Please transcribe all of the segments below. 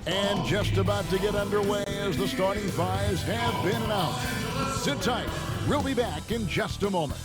And just about to get underway as the starting fives have been announced. Sit tight. We'll be back in just a moment.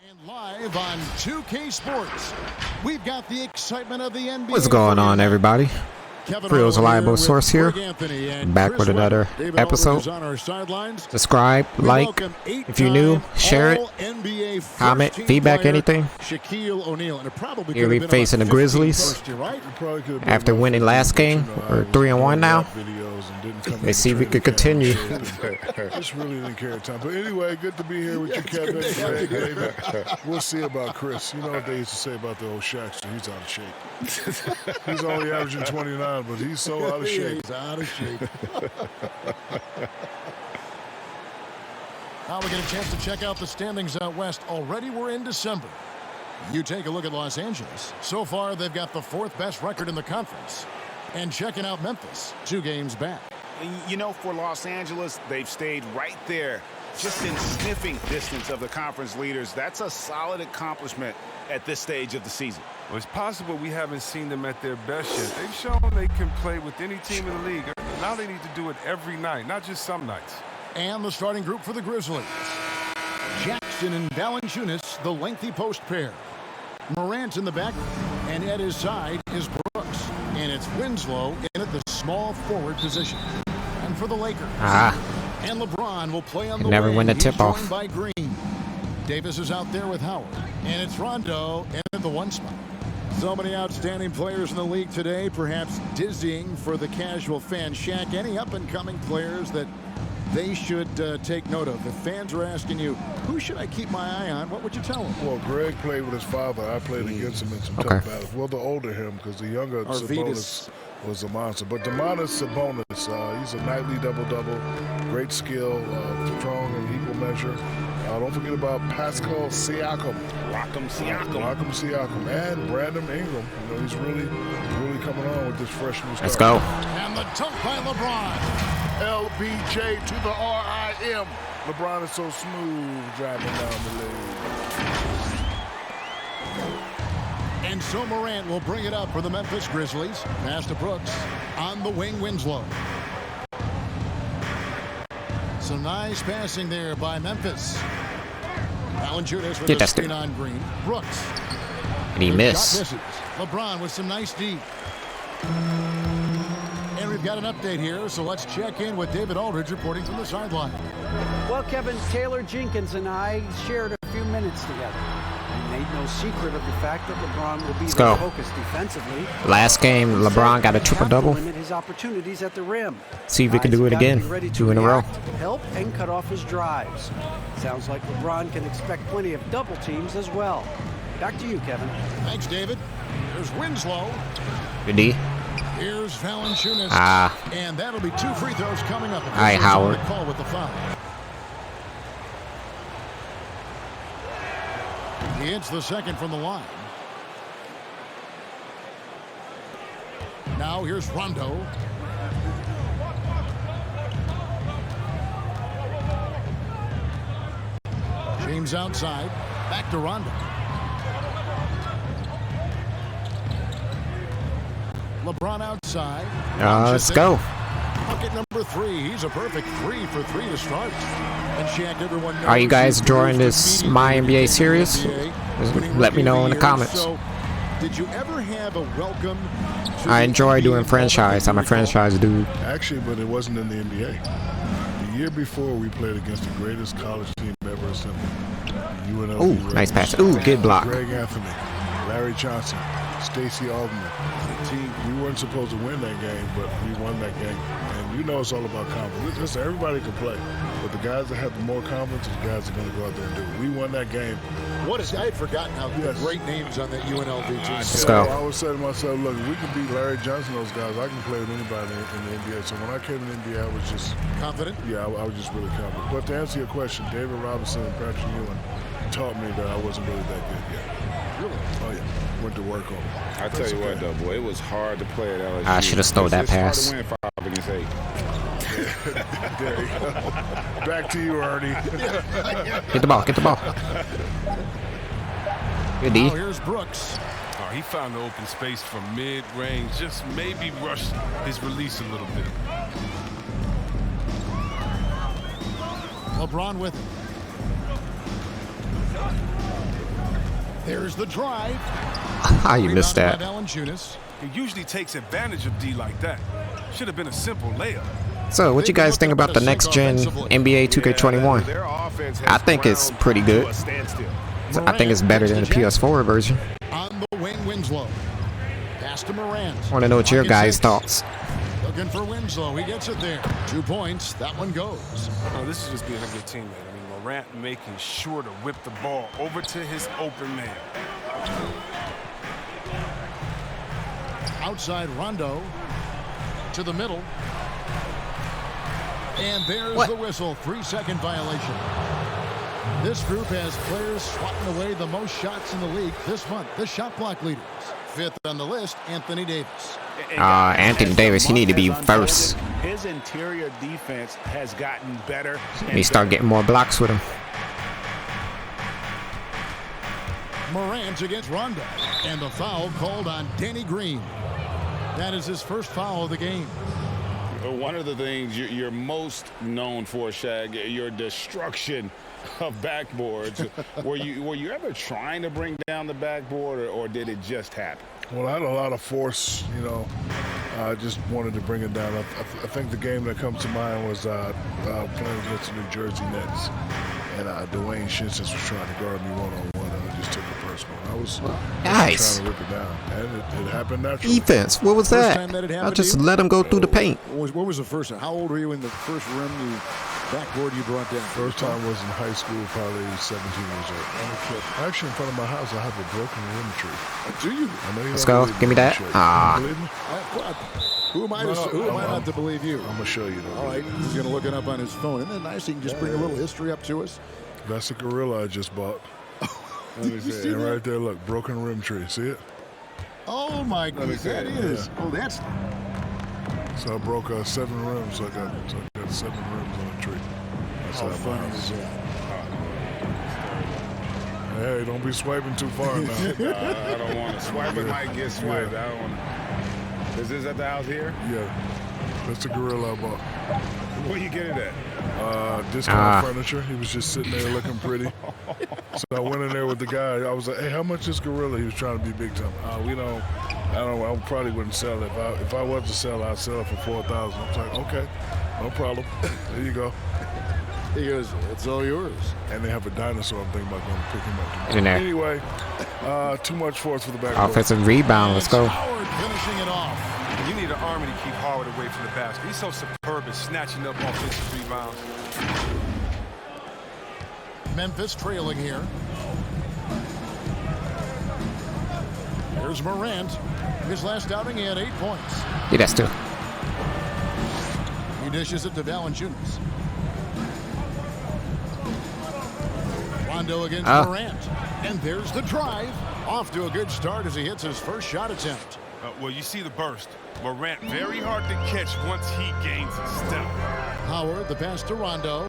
And live on 2K Sports, we've got the excitement of the NBA. What's going on, everybody? Real's reliable source here. Back with another episode. Subscribe, like, if you're new, share it, comment, feedback, anything. Here we facing the Grizzlies after winning last game. We're 3-1 now. Let's see if we can continue. Just really didn't care at time. But anyway, good to be here with you, Kevin. We'll see about Chris. You know what they used to say about the old Shaq? So he's out of shape. He's only averaging 29, but he's so out of shape. He's out of shape. Now we get a chance to check out the standings out west. Already we're in December. You take a look at Los Angeles. So far, they've got the 4th best record in the conference. And checking out Memphis, 2 games back. You know, for Los Angeles, they've stayed right there, just in sniffing distance of the conference leaders. That's a solid accomplishment at this stage of the season. Well, it's possible we haven't seen them at their best yet. They've shown they can play with any team in the league. Now they need to do it every night, not just some nights. And the starting group for the Grizzlies. Jackson and Valanciunas, the lengthy post pair. Morant in the back, and at his side is Brooks. And it's Winslow in at the small forward position. And for the Lakers. And LeBron will play on the never wing. win the He's tip-off. joined by Green. Davis is out there with Howard. And it's Rondo in at the 1 spot. So many outstanding players in the league today, perhaps dizzying for the casual fan. Shaq, any up-and-coming players that they should take note of? If fans are asking you, who should I keep my eye on, what would you tell them? Well, Greg played with his father. I played against him in some tough battles. Well, the older him, because the younger Sabonis was a monster. But Domantas Sabonis, he's a nightly double-double, great skill, strong in equal measure. Don't forget about Pascal Siakam. Rock'em Siakam. And Brandon Ingram. You know, he's really coming on with this fresh new start. Let's go. And the dunk by LeBron. LBJ to the RIM. LeBron is so smooth driving down the lane. And so Morant will bring it up for the Memphis Grizzlies. Pass to Brooks. On the wing, Winslow. So nice passing there by Memphis. Valanciunas with a screen on Green. Brooks. And he missed. LeBron with some nice D. And we've got an update here, so let's check in with David Aldridge reporting from the sideline. Well, Kevin, Taylor Jenkins and I shared a few minutes together. We made no secret of the fact that LeBron will be the focus defensively. Last game, LeBron got a triple-double. Limit his opportunities at the rim. See if we can do it again. 2 in a row. Help and cut off his drives. Sounds like LeBron can expect plenty of double teams as well. Back to you, Kevin. Thanks, David. There's Winslow. Good D. Here's Valanciunas. And that'll be 2 free throws coming up. Hi, Howard. Call with the foul. He hits the second from the line. Now here's Rondo. James outside. Back to Rondo. LeBron outside. Let's go. Bucket number 3. He's a perfect 3 for 3 to start. And Shaq, everyone knows. Are you guys enjoying this MyNBA series? Let me know in the comments. So, did you ever have a welcome? I enjoy doing franchise. I'm a franchise dude. Actually, but it wasn't in the NBA. The year before, we played against the greatest college team ever assembled. Ooh, nice pass. Ooh, good block. Greg Anthony, Larry Johnson, Stacey Augmon. We weren't supposed to win that game, but we won that game. And You know it's all about confidence. Listen, everybody can play, but the guys that have the more confidence are the guys that are going to go out there and do it. We won that game. I had forgotten how great names on that UNLV team. Let's go. I always say to myself, look, if we can beat Larry Johnson, those guys, I can play with anybody in the NBA. So when I came in the NBA, I was just confident. Yeah, I was just really confident. But to answer your question, David Robinson and Patrick Ewing taught me that I wasn't really that good yet. Really? Oh yeah, went to work on it. I tell you what, though, boy, it was hard to play at LSU. I should have stole that pass. It's hard to win 5 against 8. There you go. Back to you, Ernie. Get the ball. Get the ball. Good D. Now here's Brooks. Oh, he found the open space from mid-range. Just maybe rushed his release a little bit. LeBron with it. There's the drive. How you missed that? He usually takes advantage of D like that. Should have been a simple layup. So, what you guys think about the next gen NBA 2K21? I think it's pretty good. I think it's better than the PS4 version. On the wing, Winslow. Pass to Morant. I want to know what your guys' thoughts. Looking for Winslow. He gets it there. 2 points. That one goes. Oh, this is just being a good teammate. I mean, Morant making sure to whip the ball over to his open man. Outside Rondo. To the middle. And there's the whistle. 3-second violation. This group has players swatting away the most shots in the league this month. The shot block leaders. 5th on the list, Anthony Davis. Anthony Davis, he need to be first. His interior defense has gotten better. He start getting more blocks with him. Morant against Rondo. And the foul called on Danny Green. That is his first foul of the game. One of the things you're most known for, Shag, your destruction of backboards. were you ever trying to bring down the backboard, or did it just happen? Well, I had a lot of force, you know. I just wanted to bring it down. I think the game that comes to mind was playing against the New Jersey Nets. And Dwayne Shinsis was trying to guard me one-on-one, and I just took it personal. I was nice. trying to rip it down, and it happened naturally. Defense, what was that? I just let him go through the paint. What was the first time? How old were you in the first backboard you brought down? First time was in high school, probably 17 years old. Actually, in front of my house, I have a broken rim tree. Do you? Let's go. Give me that. Who am I not to believe you? I'm going to show you. All right. He's going to look it up on his phone. Isn't it nice? He can just bring a little history up to us. That's a gorilla I just bought. And right there, look, broken rim tree. See it? Oh, my God. That is. Yeah. Oh, that's. So I broke 7 rims. So I got 7 rims on a tree. That's how fun is that? Hey, don't be swiping too far now. I don't want to. Swiping might get swiped. I don't want to. Is this at the house here? Yeah. That's the gorilla I bought. Where you get it at? Discount furniture. He was just sitting there looking pretty. So I went in there with the guy. I was like, hey, how much is gorilla? He was trying to be big time. I probably wouldn't sell it. If I was to sell, I'd sell it for $4,000. I was like, okay, no problem. There you go. He goes, it's all yours. And they have a dinosaur. I'm thinking about going to pick him up tomorrow. In there. Anyway, too much force for the back. Offensive rebound. Let's go. Howard finishing it off. You need an army to keep Howard away from the basket. He's so superb at snatching up offensive rebounds. Memphis trailing here. Here's Morant. His last outing, he had 8 points. Yeah, that's two. He dishes it to Valanciunas. Rondo against Morant. And there's the drive. Off to a good start as he hits his first shot attempt. Well, you see the burst. Morant very hard to catch once he gains a step. Howard, the pass to Rondo.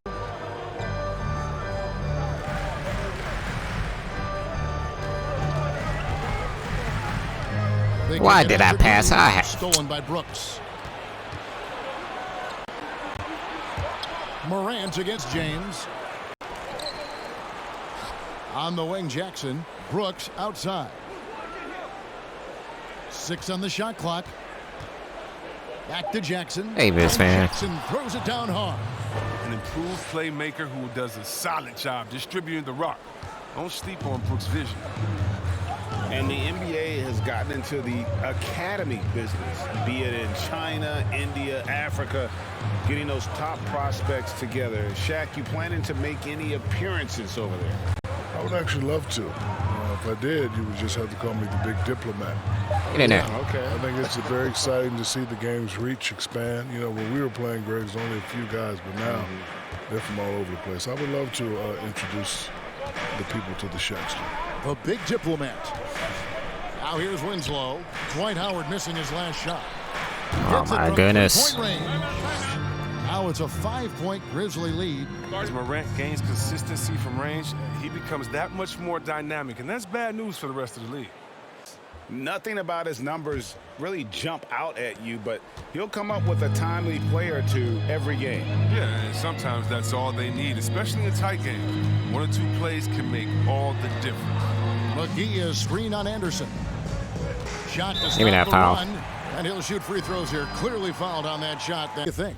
Why did I pass? I have stolen by Brooks. Morant against James. On the wing, Jackson. Brooks outside. 6 on the shot clock. Back to Jackson. Hey, man. Jackson throws it down hard. An improved playmaker who does a solid job distributing the rock. Don't sleep on Brooks' vision. And the NBA has gotten into the academy business, be it in China, India, Africa, getting those top prospects together. Shaq, you planning to make any appearances over there? I would actually love to. If I did, you would just have to call me the big diplomat. Get in there. Okay. I think it's very exciting to see the game's reach expand. You know, when we were playing, Greg, there's only a few guys, but now they're from all over the place. I would love to introduce the people to the Shaqster. The big diplomat. Now here's Winslow. Dwight Howard missing his last shot. Oh, my goodness. Now it's a 5-point Grizzly lead. As Morant gains consistency from range, he becomes that much more dynamic, and that's bad news for the rest of the league. Nothing about his numbers really jump out at you, but he'll come up with a timely play or two every game. Yeah, and sometimes that's all they need, especially in tight games. 1 or 2 plays can make all the difference. McGee is screen on Anderson. Shot to Give me that foul. And he'll shoot free throws here. Clearly fouled on that shot. What do you think?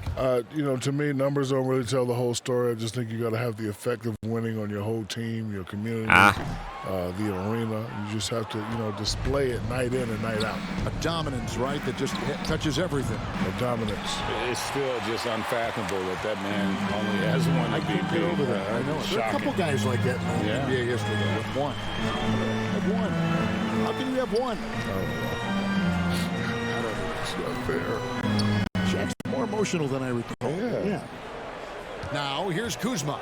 You know, to me, numbers don't really tell the whole story. I just think you got to have the effect of winning on your whole team, your community, the arena. You just have to, you know, display it night in and night out. A dominance, right, that just touches everything. A dominance. It's still just unfathomable that man only has one MVP. Over that. I know. There are a couple guys like that in NBA history with one. How can you have one? It's not fair. Shaq's more emotional than I recall. Yeah. Now here's Kuzma.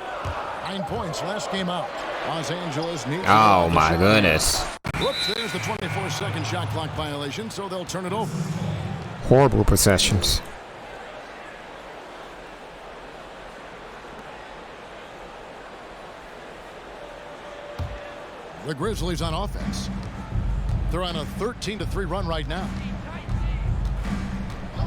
9 points last game out. Los Angeles needs. Oh my goodness. Whoops, there's the 24-second shot clock violation, so they'll turn it over. Horrible possessions. The Grizzlies on offense. They're on a 13-3 run right now.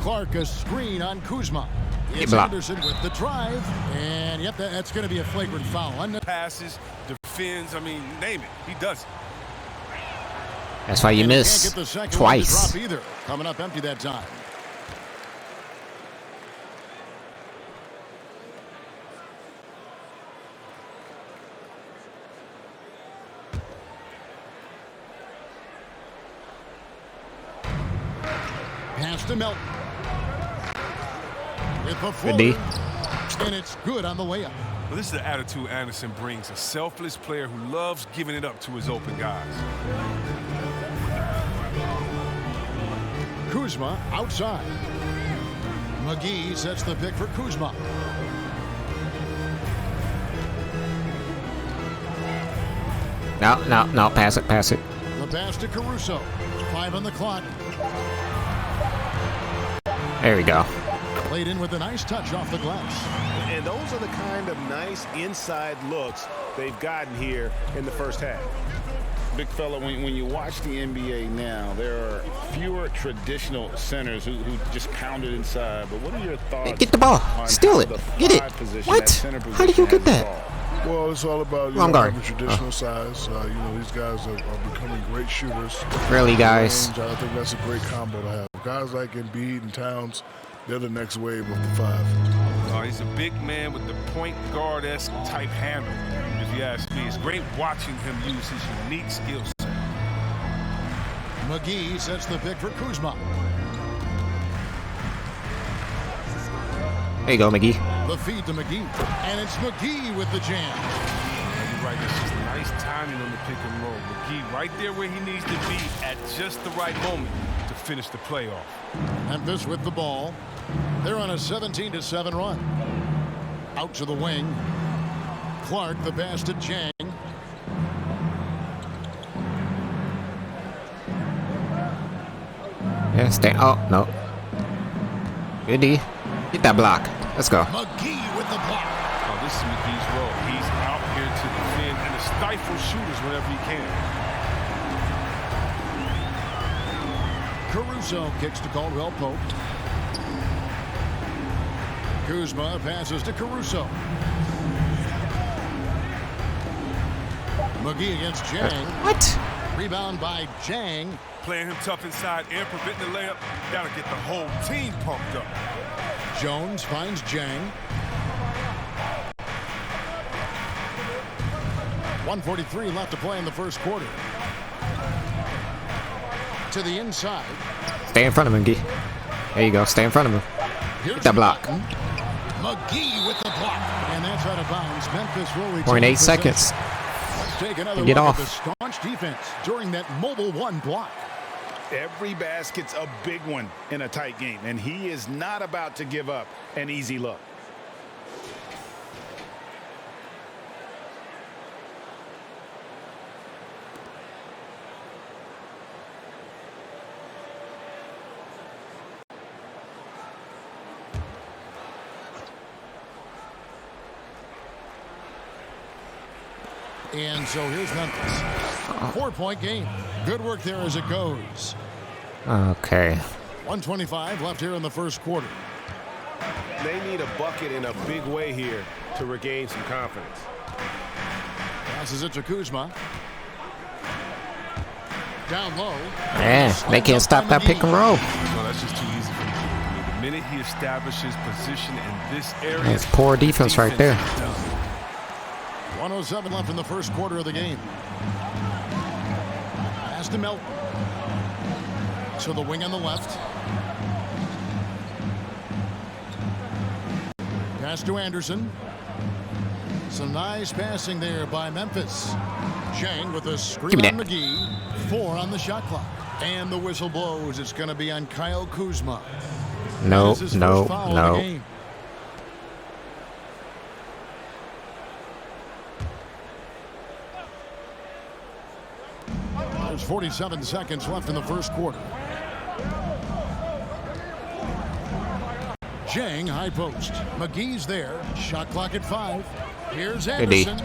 Clark, a screen on Kuzma. It's Anderson with the drive, and yep, that's going to be a flagrant foul. Passes, defends, I mean, name it. He does it. That's why you miss twice. Drop either. Coming up empty that time. Pass to Melton. With the floater, and it's good on the way up. Well, this is the attitude Anderson brings, a selfless player who loves giving it up to his open guys. Kuzma outside. McGee sets the pick for Kuzma. No, pass it. The pass to Caruso. 5 on the clock. There we go. Played in with a nice touch off the glass. And those are the kind of nice inside looks they've gotten here in the first half. Big fella, when you watch the NBA now, there are fewer traditional centers who just pound it inside. But what are your thoughts? Get the ball. Steal it. Get it. What? How do you get that? Well, it's all about having traditional size. These guys are becoming great shooters. Really, guys? I think that's a great combo to have. Guys like Embiid and Towns, they're the next wave of the 5. He's a big man with the point guard-esque type handle, if you ask me. It's great watching him use his unique skill set. McGee sets the pick for Kuzma. There you go, McGee. The feed to McGee. And it's McGee with the jam. Yeah, you're right. It's just nice timing on the pick and roll. McGee right there where he needs to be at just the right moment to finish the playoff. Memphis with the ball. They're on a 17-7 run. Out to the wing. Clark, the pass to Jang. Yeah, stay. Oh, no. Good D. Get that block. Let's go. McGee with the block. Oh, this is McGee's role. He's out here to defend and to stifle shooters whenever he can. Caruso kicks to Caldwell Pope. Kuzma passes to Caruso. McGee against Jang. What? Rebound by Jang. Playing him tough inside and preventing the layup. Gotta get the whole team pumped up. Jones finds Jang. 1:43 left to play in the first quarter. to the inside. Stay in front of him, Gee. There you go. Stay in front of him. Get that block. McGee with the block. And that's out of bounds. Memphis will retain 0.8 seconds. Let's take another Get look off. at the staunch defense during that mobile one block. Every basket's a big one in a tight game, and he is not about to give up an easy look. And so here's Memphis. 4-point game. Good work there as it goes. Okay. 1:25 left here in the first quarter. They need a bucket in a big way here to regain some confidence. Passes it to Kuzma. Down low. Man, they can't stop that pick and roll. No, that's just too easy for him. The minute he establishes position in this area, That's poor defense right there. 1:07 left in the first quarter of the game. Pass to Melton. To the wing on the left. Pass to Anderson. Some nice passing there by Memphis. Chang with a screen on McGee. 4 on the shot clock. And the whistle blows. It's going to be on Kyle Kuzma. No, no, Of no. the game. There's 47 seconds left in the first quarter. Chang, high post. McGee's there. Shot clock at 5. Here's Anderson.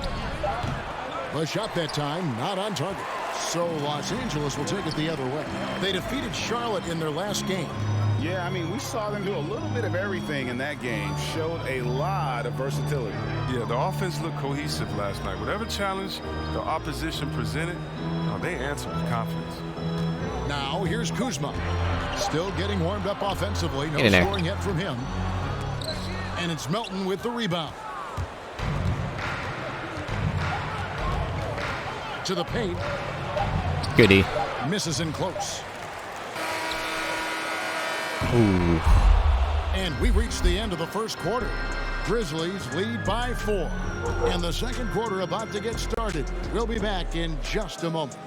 The shot that time, not on target. So Los Angeles will take it the other way. They defeated Charlotte in their last game. Yeah, I mean, we saw them do a little bit of everything in that game. Showed a lot of versatility. yeah, the offense looked cohesive last night. Whatever challenge the opposition presented, they answered with confidence. Now here's Kuzma. Still getting warmed up offensively. No In there. scoring yet from him. And it's Melton with the rebound. To the paint. Goodie. Misses in close. Ooh. And we reached the end of the first quarter. Grizzlies lead by 4. And the second quarter about to get started. We'll be back in just a moment.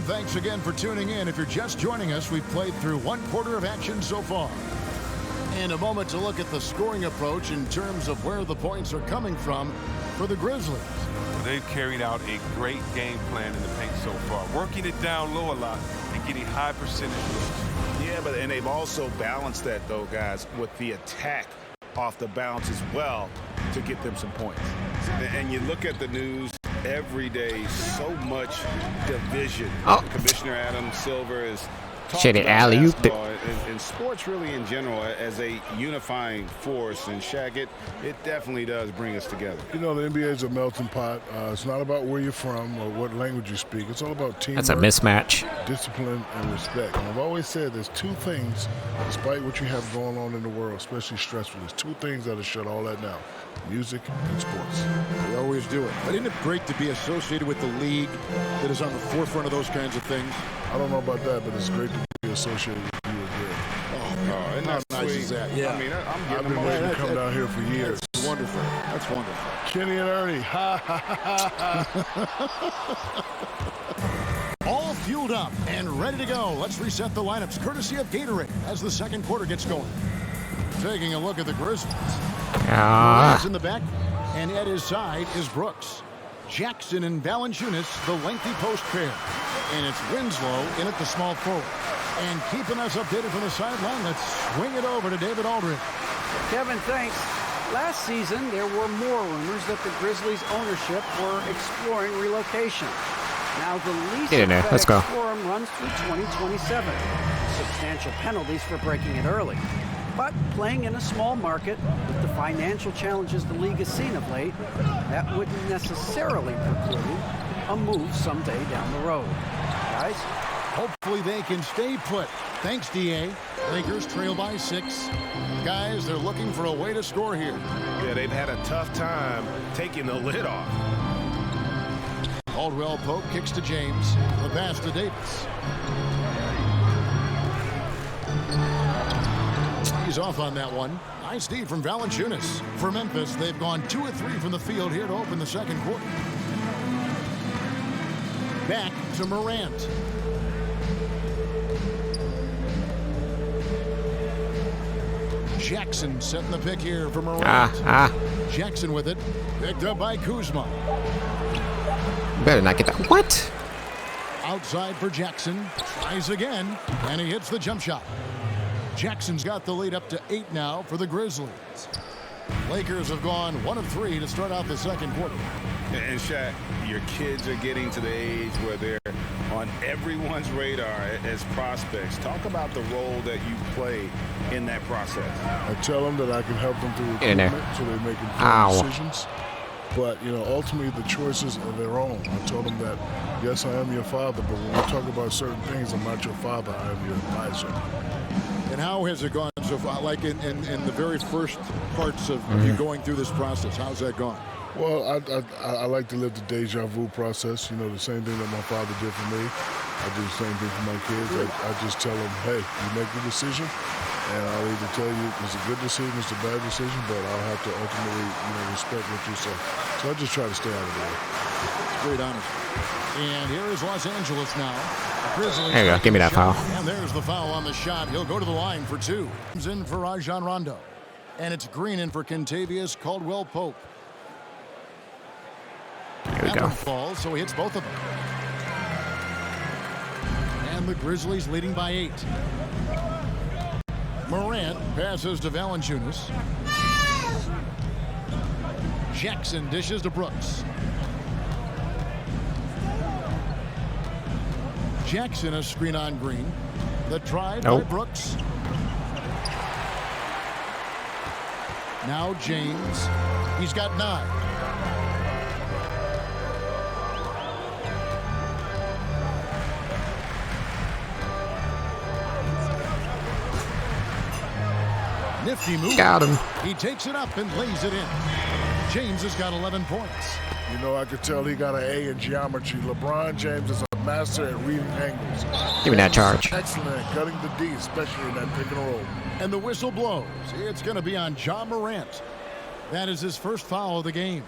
Thanks again for tuning in. If you're just joining us, we've played through one quarter of action so far. And a moment to look at the scoring approach in terms of where the points are coming from for the Grizzlies. They've carried out a great game plan in the paint so far, working it down low a lot and getting high percentage looks. Yeah, and they've also balanced that, though, guys, with the attack off the bounce as well to get them some points. And you look at the news every day, so much division. Commissioner Adam Silver is Shit, it alley-ooped it. And sports really in general as a unifying force. And Shaq, it definitely does bring us together. You know, the NBA is a melting pot. It's not about where you're from or what language you speak. It's all about teamwork. That's a mismatch. Discipline and respect. And I've always said there's two things, despite what you have going on in the world, especially stressful, there's two things that'll shut all that down: music and sports. We always do it. But isn't it great to be associated with the league that is on the forefront of those kinds of things? I don't know about that, but it's great to be associated with you as well. And how nice is that? Yeah. I mean, I've been waiting to come down here for years. That's wonderful. That's wonderful. Kenny and Ernie. Ha, ha, ha, ha. All fueled up and ready to go. Let's reset the lineups courtesy of Gatorade as the second quarter gets going. Taking a look at the Grizzlies. In the back, and at his side is Brooks. Jackson and Valanciunas, the lengthy post pair. And it's Winslow in at the small forward. And keeping us updated from the sideline, let's swing it over to David Aldridge. Kevin, thanks. Last season, there were more rumors that the Grizzlies' ownership were exploring relocation. Now the lease Get in there. Let's go. for him runs through 2027. Substantial penalties for breaking it early. But playing in a small market with the financial challenges the league has seen of late, that wouldn't necessarily preclude a move someday down the road. Guys? Hopefully they can stay put. Thanks, D.A. Lakers trail by 6. Guys, they're looking for a way to score here. Yeah, they've had a tough time taking the lid off. Caldwell Pope kicks to James. The pass to Davis. He's off on that one. Nice D from Valanciunas. For Memphis, they've gone 2 of 3 from the field here to open the second quarter. Back to Morant. Jackson setting the pick here for Morant. Jackson with it. Picked up by Kuzma. Better not get that. What? Outside for Jackson. Tries again. And he hits the jump shot. Jackson's got the lead up to 8 now for the Grizzlies. Lakers have gone 1 of 3 to start out the second quarter. And Shaq, your kids are getting to the age where they're on everyone's radar as prospects. Talk about the role that you play in that process. I tell them that I can help them through recruitment so they make informed decisions. But, you know, ultimately the choices are their own. I told them that, yes, I am your father, but when we talk about certain things, I'm not your father, I am your advisor. And how has it gone so far? Like in the very first parts of you going through this process, how's that gone? Well, I like to live the deja vu process. You know, the same thing that my father did for me. I do the same thing for my kids. I just tell them, hey, you make the decision, and I'll either tell you it's a good decision, it's a bad decision, but I'll have to ultimately, you know, respect what you say. So I just try to stay out of the way. Great honesty. And here is Los Angeles now. Grizzlies. There you go. Give me that foul. And there's the foul on the shot. He'll go to the line for 2. Comes in for Rajon Rondo. And it's Green in for Kentavious Caldwell-Pope. There we go. Falls, so he hits both of them. And the Grizzlies leading by 8. Morant passes to Valanciunas. Jackson dishes to Brooks. Jackson a screen on Green. The try by Brooks. Now James. He's got 9. Nifty move. Got him. He takes it up and lays it in. James has got 11 points. You know, I could tell he got an A in geometry. LeBron James is a master at reading angles. Give me that charge. Excellent at cutting the D, especially in that pick and roll. And the whistle blows. It's going to be on Ja Morant. That is his first foul of the game.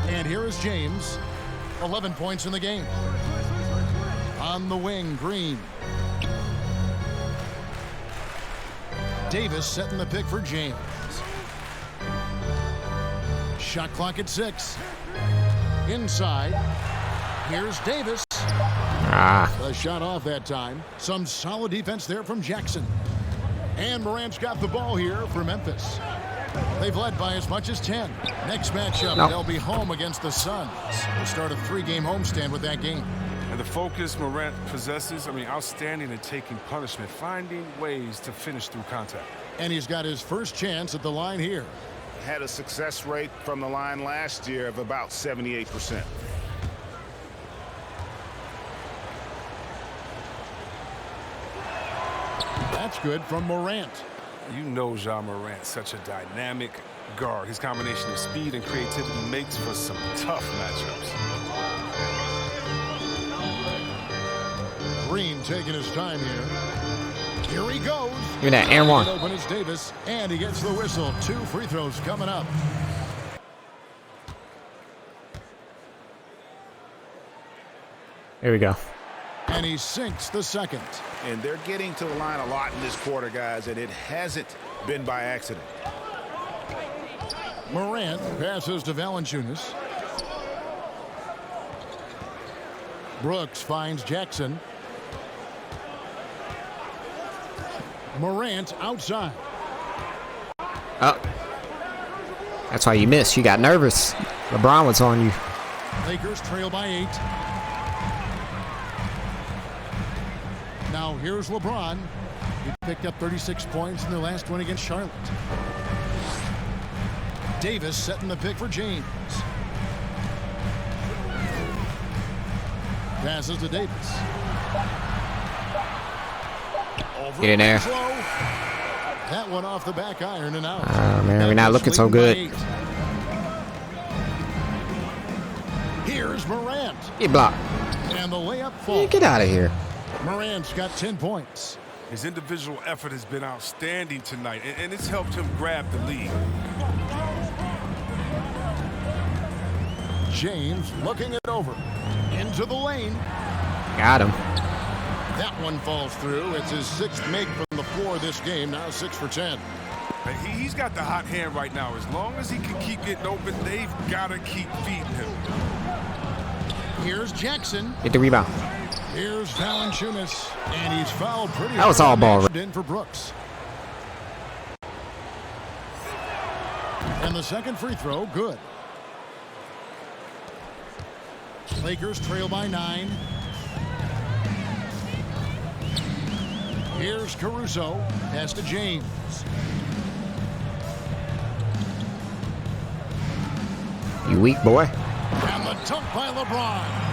And here is James. 11 points in the game. On the wing, Green. Davis setting the pick for James. Shot clock at 6. Inside. Here's Davis. The shot off that time. Some solid defense there from Jackson. And Morant's got the ball here for Memphis. They've led by as much as 10. Next matchup, they'll be home against the Suns. They'll start a 3-game homestand with that game. And the focus Morant possesses, outstanding at taking punishment, finding ways to finish through contact. And he's got his first chance at the line here. Had a success rate from the line last year of about 78%. That's good from Morant. You know Ja Morant's such a dynamic guard. His combination of speed and creativity makes for some tough matchups. Green taking his time here. Here he goes. Give me that, and 1. Open is Davis, and he gets the whistle. 2 free throws coming up. Here we go. And he sinks the second. And they're getting to the line a lot in this quarter, guys, and it hasn't been by accident. Morant passes to Valanciunas. Brooks finds Jackson. Morant outside. Oh. That's why you missed. You got nervous. LeBron was on you. Lakers trail by 8. Now here's LeBron. He picked up 36 points in their last win against Charlotte. Davis setting the pick for James. Passes to Davis. Get in there. That one off the back iron and out. Man, we're not looking so good. Here's Morant. He blocked. And the layup falls. Get out of here. Morant's got 10 points. His individual effort has been outstanding tonight, and it's helped him grab the lead. James looking it over. Into the lane. Got him. That one falls through. It's his 6th make from the floor this game. Now 6 for 10. He's got the hot hand right now. As long as he can keep getting open, they've got to keep feeding him. Here's Jackson. Get the rebound. Here's Valanciunas. And he's fouled pretty hard. That was all ball. In for Brooks. And the second free throw, good. Lakers trail by 9. Here's Caruso. Pass to James. You weak boy. And the dunk by LeBron.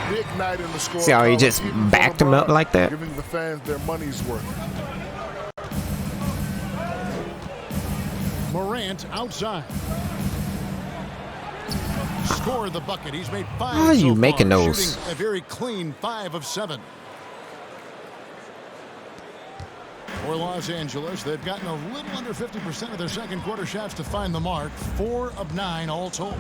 Big night in the score. See how he just backed him up like that? Giving the fans their money's worth. Morant outside. Scored the bucket. He's made 5. How are you making those? Shooting a very clean 5 of 7. For Los Angeles, they've gotten a little under 50% of their second quarter shots to find the mark. 4 of 9 all told.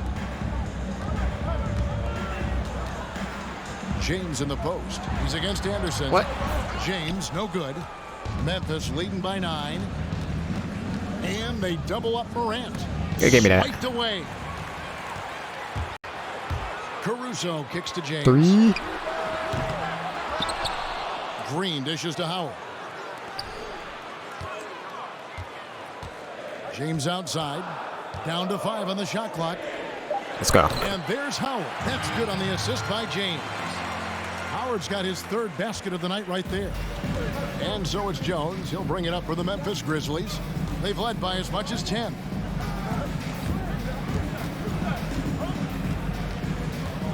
James in the post. He's against Anderson. What? James, no good. Memphis leading by 9. And they double up Morant. Yeah, give me that. Swiped away. Caruso kicks to James. 3. Green dishes to Howard. James outside. Down to 5 on the shot clock. Let's go. And there's Howard. That's good on the assist by James. Howard's got his 3rd basket of the night right there. And so it's Jones. He'll bring it up for the Memphis Grizzlies. They've led by as much as 10.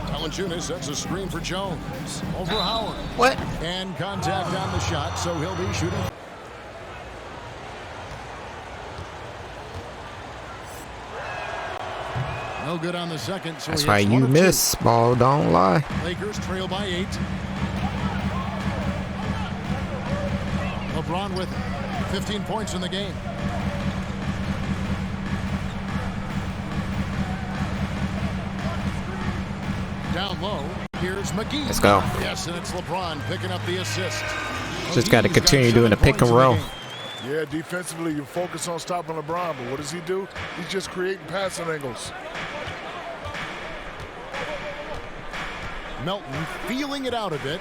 Valanciunas sets a screen for Jones. Over Howard. What? And contact on the shot, so he'll be shooting. No good on the second. So That's why you miss, ball. Don't lie. Lakers trail by 8. LeBron with 15 points in the game. Down low. Here's McGee. Let's go. Yes, and it's LeBron picking up the assist. Just got to continue doing the pick and roll. Yeah, defensively, you focus on stopping LeBron, but what does he do? He's just creating passing angles. Melton feeling it out a bit.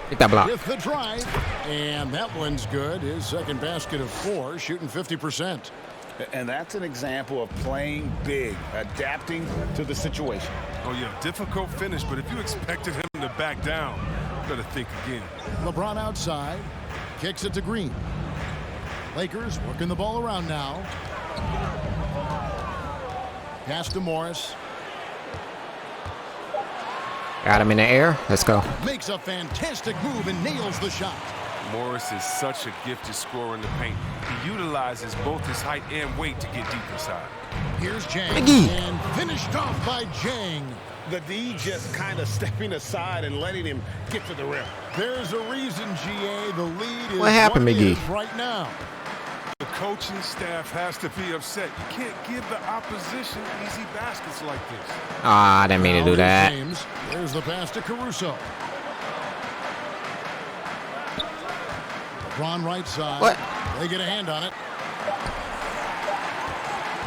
Get that block. With the drive. And that one's good. His second basket of 4, shooting 50%. And that's an example of playing big, adapting to the situation. Oh, yeah, difficult finish, but if you expected him to back down, you got to think again. LeBron outside. Kicks it to Green. Lakers working the ball around now. Pass to Morris. Got him in the air. Let's go. Makes a fantastic move and nails the shot. Morris is such a gifted scorer in the paint. He utilizes both his height and weight to get deep inside. Here's Jang. McGee. And finished off by Jang. The D just kind of stepping aside and letting him get to the rim. There's a reason, GA. The lead is What happened, what it McGee? is right now. The coaching staff has to be upset. You can't give the opposition easy baskets like this. Ah, I didn't mean to do that. James. There's the pass to Caruso. LeBron right side. What? They get a hand on it.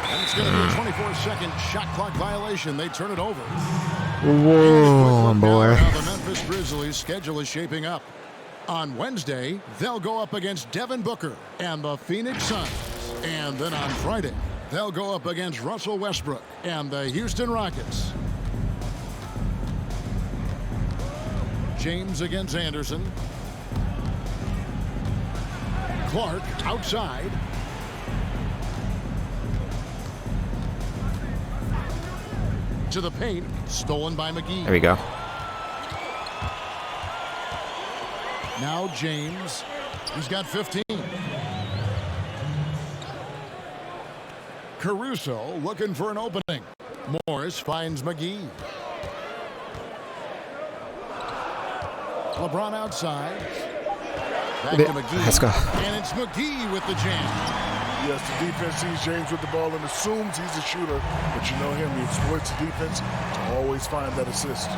And it's going to be a 24-second shot clock violation. They turn it over. Whoa, boy. How the Memphis Grizzlies' schedule is shaping up. On Wednesday, they'll go up against Devin Booker and the Phoenix Suns. And then on Friday, they'll go up against Russell Westbrook and the Houston Rockets. James against Anderson. Clark outside. To the paint, stolen by McGee. There we go. Now James, he's got 15. Caruso looking for an opening. Morris finds McGee. LeBron outside. Back to McGee. Let's go. And it's McGee with the jam. Yes, the defense sees James with the ball and assumes he's a shooter, but you know him, he exploits the defense to always find that assist.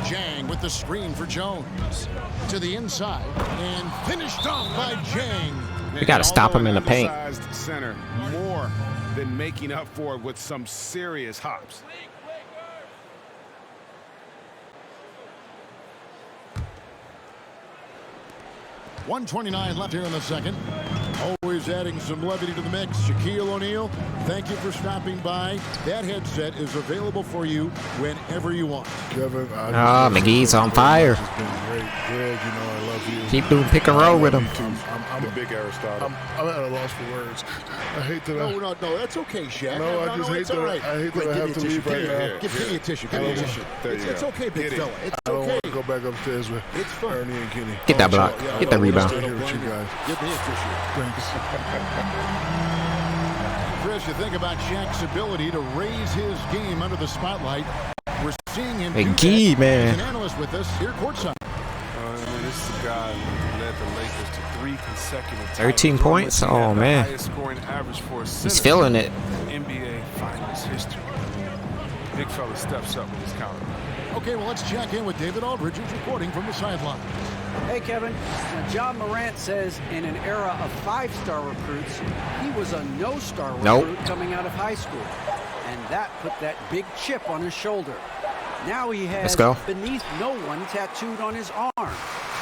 Jang with the screen for Jones. To the inside and finished off by Jang. We got to stop him in the paint. Center more than making up for it with some serious hops. .129 left here in the second. Always adding some levity to the mix. Shaquille O'Neal, thank you for stopping by. That headset is available for you whenever you want. Kevin, McGee's on fire. It's been great. Greg, you know I love you. Keep doing pick and roll with him. I'm the big Aristotle. I'm at a loss for words. I hate that. No, that's okay, Shaq. No, I just hate that. Right. I hate that I have to leave right now. Give me a tissue. Give me a tissue. It's okay, big fella. It's I don't okay. want to go back upstairs with Ernie and Kenny. Get that block. Get that rebound. Stay here with you guys. Give me a tissue. Thanks. Chris, you think about Shaq's ability to raise his game under the spotlight. We're seeing him. McGee, man. An analyst with us here courtside. This is a guy who led the Lakers to 3 consecutive 13 points? Oh, man. Highest scoring average for a He's feeling it. NBA Finals history. Big fella steps up with his counter. Okay, well, let's check in with David Aldridge, who's reporting from the sideline. Hey, Kevin. Now, John Morant says in an era of 5-star recruits, he was a no-star recruit coming out of high school. And that put that big chip on his shoulder. Now he has beneath no one tattooed on his arm.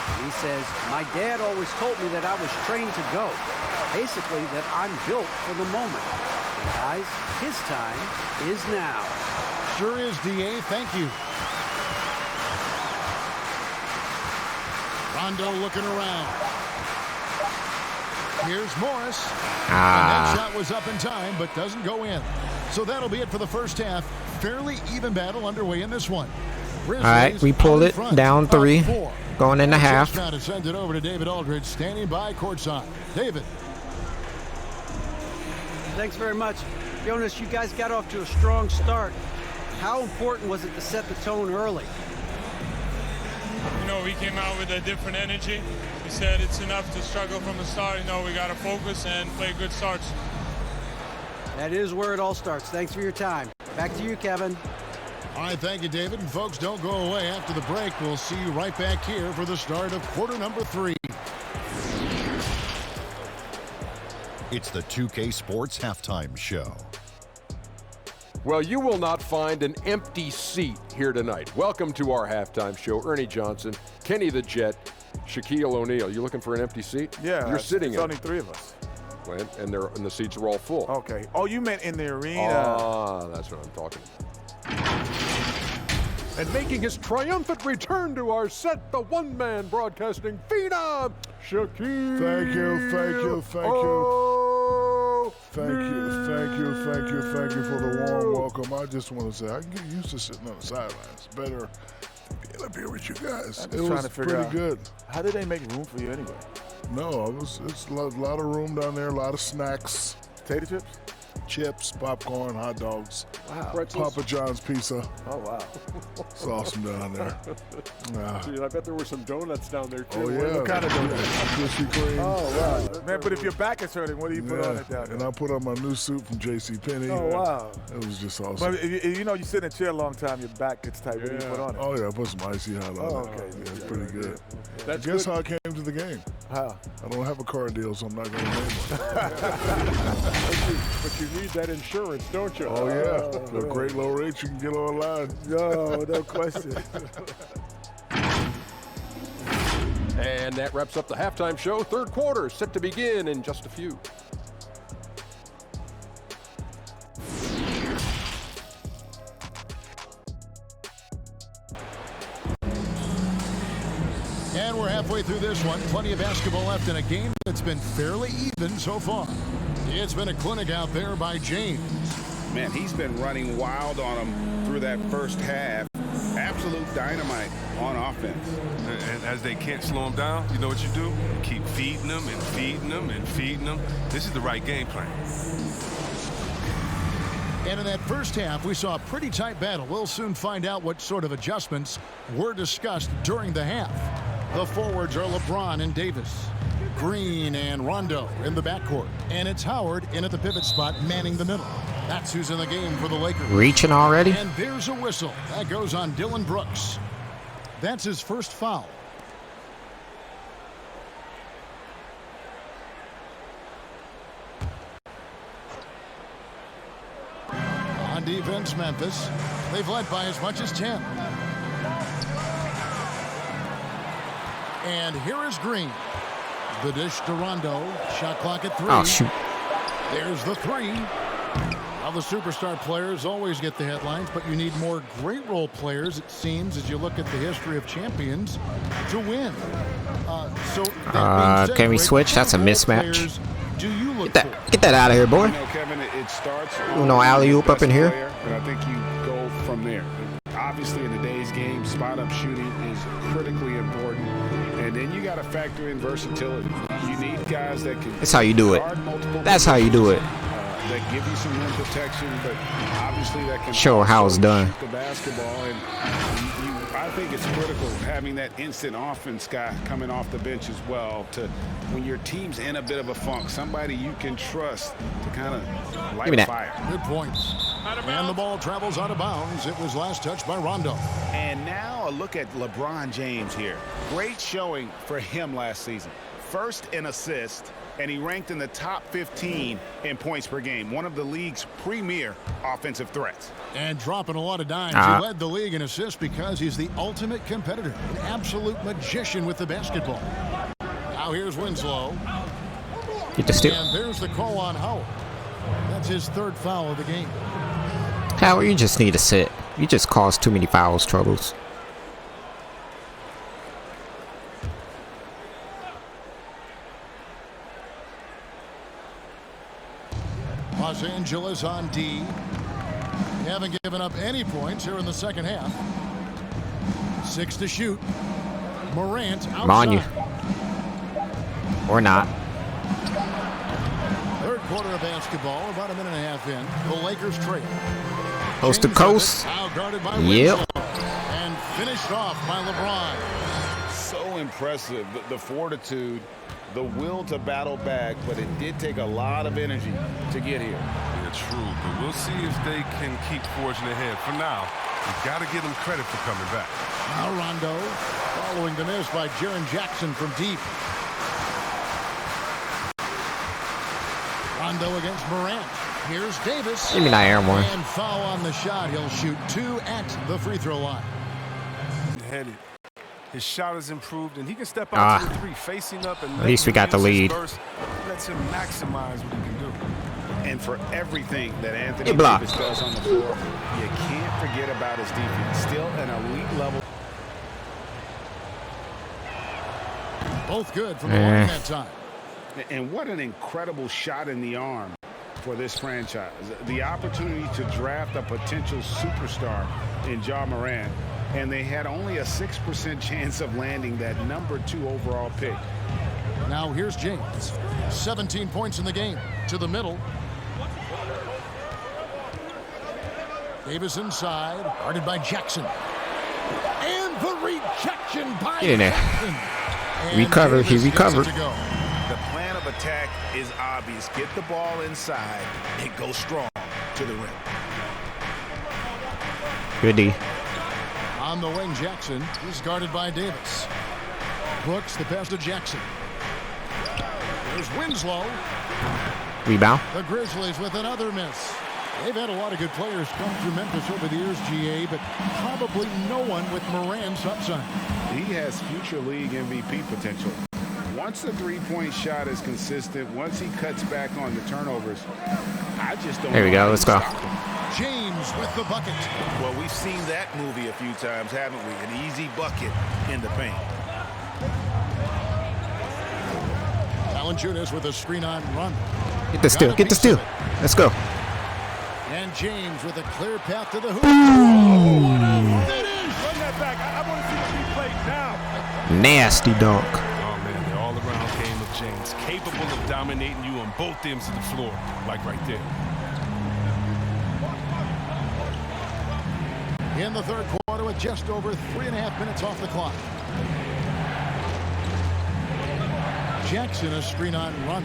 And he says, my dad always told me that I was trained to go. Basically, that I'm built for the moment. And guys, his time is now. Sure is, D.A. Thank you. Rondo looking around. Here's Morris. And that shot was up in time, but doesn't go in. So that'll be it for the first half. Fairly even battle underway in this one. All right, we pulled it down 3, going into half. Now to send it over to David Aldridge, standing by courtside. David. Thanks very much. Jonas, you guys got off to a strong start. How important was it to set the tone early? You know, we came out with a different energy. We said it's enough to struggle from the start. You know, we got to focus and play good starts. That is where it all starts. Thanks for your time. Back to you, Kevin. All right, thank you, David. And folks, don't go away. After the break, we'll see you right back here for the start of quarter number 3. It's the 2K Sports Halftime Show. Well, you will not find an empty seat here tonight. Welcome to our halftime show. Ernie Johnson, Kenny the Jet, Shaquille O'Neal. You looking for an empty seat? Yeah, you're sitting in. It's only 3 of us. And the seats are all full. Okay. Oh, you meant in the arena. Ah, that's what I'm talking about. And making his triumphant return to our set, the one-man broadcasting phenom, Shaquille. Thank you. Thank you for the warm welcome. I just want to say I can get used to sitting on the sidelines. Better be up here with you guys. It was pretty good. How did they make room for you anyway? No, it's a lot of room down there, a lot of snacks. Potato chips? Chips, popcorn, hot dogs. Wow. Pretzels. Papa John's pizza. Oh, wow. It's awesome down there. Dude, I bet there were some donuts down there, too. Oh, yeah. What kind of donuts? Krispy Kreme. Oh, wow. Man, but if your back is hurting, what do you put on it down there? And I put on my new suit from JCPenney. Oh, wow. It was just awesome. But you know, you sit in a chair a long time, your back gets tight. What do you put on it? Oh, yeah, I put some icy hot on it. Okay. Yeah, it's pretty good. That's Guess good. how I came to the game? How? I don't have a car deal, so I'm not going to name one. But you need that insurance, don't you? Oh, yeah. The great low rates you can get online. No question. And that wraps up the halftime show. Third quarter set to begin in just a few. And we're Halfway through this one, plenty of basketball left in a game that's been fairly even so far. It's been a clinic out there by James. Man, he's been running wild on him through that first half. Absolute dynamite on offense. And as they can't slow him down, you know what you do? You keep feeding them and feeding them and feeding them. This is the right game plan. And in that first half, we saw a pretty tight battle. We'll soon find out what sort of adjustments were discussed during the half. The forwards are LeBron and Davis. Green and Rondo in the backcourt. And it's Howard in at the pivot spot, manning the middle. That's who's in the game for the Lakers. Reaching already? And there's a whistle. That goes on Dillon Brooks. That's his first foul. On defense, Memphis. They've led by as much as 10. And here is Green. The dish to Rondo. Shot clock at 3. Oh, shoot. There's the 3. Now, the superstar players always get the headlines, but you need more great role players, it seems, as you look at the history of champions, to win. Can we switch? That's a mismatch. Do you look get that out of here, boy. You know, Kevin, it starts No alley-oop up in here. Player, and I think you go from there. Obviously, in today's game, spot-up shooting is critically important. And then you got to factor in versatility. You need guys that can. That's how you do it. That's how you do it. That give you some rim protection, but obviously that can show how it's done. Shoot the basketball, and I think it's critical having that instant offense guy coming off the bench as well. To when your team's in a bit of a funk, somebody you can trust to kind of light a fire. Good points. And the ball travels out of bounds. It was last touched by Rondo. And now a look at LeBron James here. Great showing for him last season. First in assists, and he ranked in the top 15 in points per game, one of the league's premier offensive threats. And dropping a lot of dimes. He led the league in assists because he's the ultimate competitor, an absolute magician with the basketball. Now here's Winslow. Get the steal. And there's the call on Howard. That's his third foul of the game. Howard, you just need to sit. You just caused too many fouls, troubles. Los Angeles on D. They haven't given up any points here in the second half. 6 to shoot. Morant outside. Come on, you. Or not. Third quarter of basketball, about a minute and a half in. The Lakers trail. Coast to coast. Yep. And finished off by LeBron. So impressive, the fortitude, the will to battle back, but it did take a lot of energy to get here. Yeah, true, but we'll see if they can keep forging ahead. For now, you've got to give them credit for coming back. Now Rondo, following the miss by Jaren Jackson from deep. Rondo against Morant. Here's Davis. Give me that air one. And foul on the shot. He'll shoot 2 at the free throw line. Headed. His shot has improved, and he can step out to the 3, facing up. And at least we got the lead. Lets him maximize what he can do. And for everything that Anthony Davis does on the floor, you can't forget about his defense. Still an elite level. Both good from the line that time. And what an incredible shot in the arm for this franchise. The opportunity to draft a potential superstar in Ja Morant, and they had only a 6% chance of landing that number 2 overall pick. Now here's James. 17 points in the game. To the middle. Davis inside. Guarded by Jackson. And the rejection by Jackson. Recovered. He recovered. The plan of attack is obvious. Get the ball inside and go strong to the rim. Good D. On the wing, Jackson. He's guarded by Davis. Brooks, the pass to Jackson. There's Winslow. Rebound. The Grizzlies with another miss. They've had a lot of good players come through Memphis over the years, GA, but probably no one with Morant's upside. He has future league MVP potential. Once the three-point shot is consistent, once he cuts back on the turnovers, I just don't. There we go. Let's go. James with the bucket. Well, we've seen that movie a few times, haven't we? An easy bucket in the paint. Valanciunas with a screen on run. Get the steal. Get the steal. Let's go. And James with a clear path to the hoop. Run that back. I want to see the replay now. Nasty dunk. Oh, man, the all-around game of James, capable of dominating you on both ends of the floor, like right there. In the third quarter with just over 3.5 minutes off the clock. Jackson, a screen on run.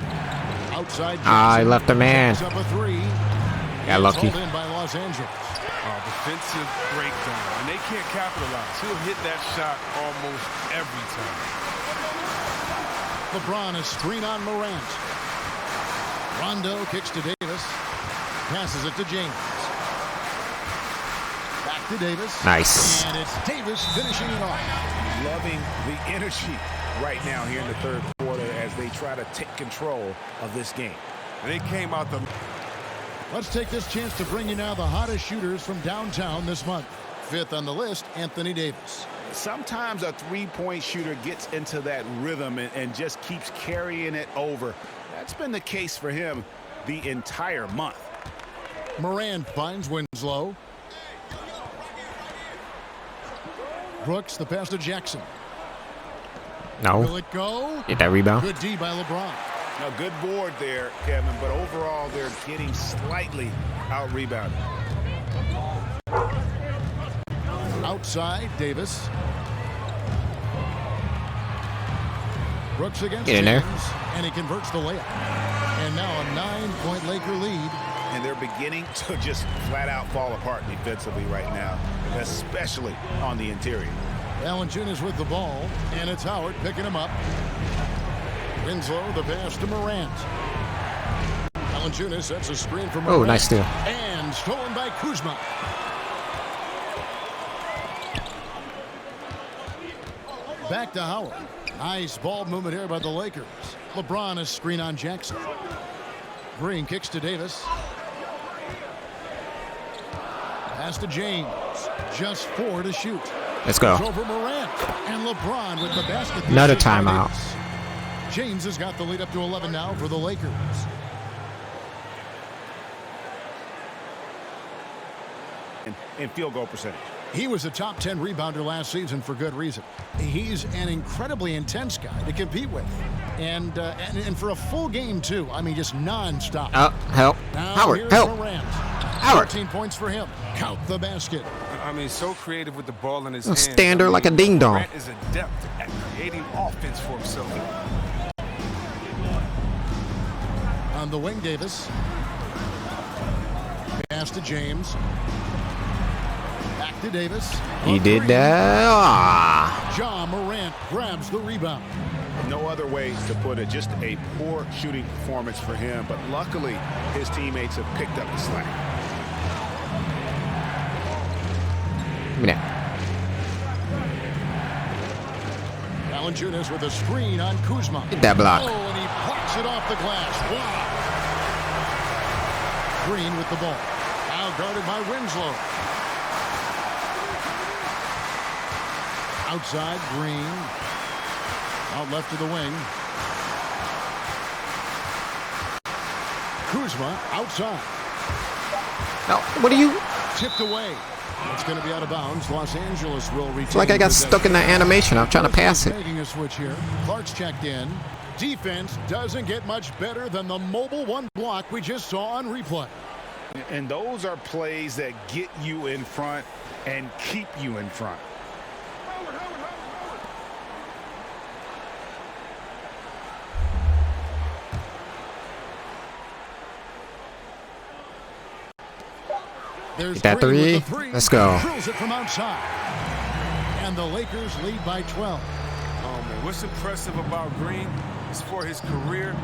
Outside Jackson. I left a man. Up a three. Got lucky. In by Los Angeles. Defensive breakdown, and they can't capitalize. He'll hit that shot almost every time. LeBron, a screen on Morant. Rondo kicks to Davis. Passes it to James. Back to Davis. Nice. And it's Davis finishing it off. Loving the energy right now here in the third quarter as they try to take control of this game. They came out the... Let's take this chance to bring you now the hottest shooters from downtown this month. Fifth on the list, Anthony Davis. Sometimes a three-point shooter gets into that rhythm and just keeps carrying it over. That's been the case for him the entire month. Morant finds Winslow. Brooks, the pass to Jackson. No. Will it go? Get that rebound. Good D by LeBron. A good board there, Kevin, but overall they're getting slightly out-rebounded. Outside, Davis. Brooks against Get in James, there. and he converts the layup. And now a 9-point Laker lead. And they're beginning to just flat-out fall apart defensively right now, especially on the interior. Valanciunas with the ball, and it's Howard picking him up. Winslow, the pass to Morant. Valanciunas sets a screen for Morant. Oh, nice steal. And stolen by Kuzma. Back to Howard. Nice ball movement here by the Lakers. LeBron is screen on Jackson. Green kicks to Davis. Pass to James. Just 4 to shoot. Let's go. It's over Morant. And LeBron with the basket. Another timeout. James has got the lead up to 11 now for the Lakers. In field goal percentage. He was a top 10 rebounder last season for good reason. He's an incredibly intense guy to compete with. And for a full game, too. I mean, just nonstop. Help. Now Howard, help. Morant. Howard. 13 points for him. Count the basket. I mean, so creative with the ball in his hands. Stand there like a ding-dong. Morant is adept at creating offense for himself. On the wing, Davis. Pass to James. Back to Davis. He did that. Ja Morant grabs the rebound. No other way to put it. Just a poor shooting performance for him. But luckily, his teammates have picked up the slack. Give me that. Valanciunas with a screen on Kuzma. Get that block. Oh, and he plucks it off the glass. Wow. Green with the ball. Now guarded by Winslow. Outside, Green. Out left to the wing. Kuzma outside. No, what are you? Tipped away. It's going to be out of bounds. Los Angeles will retain. It's like I got stuck in that animation. I'm trying to pass it. Making a switch here. Clark's checked in. Defense doesn't get much better than the mobile one block we just saw on replay. And those are plays that get you in front and keep you in front. There's Get that three. Let's go. Drills it from outside. And the Lakers lead by 12. Oh, man, what's impressive about Green is for his career,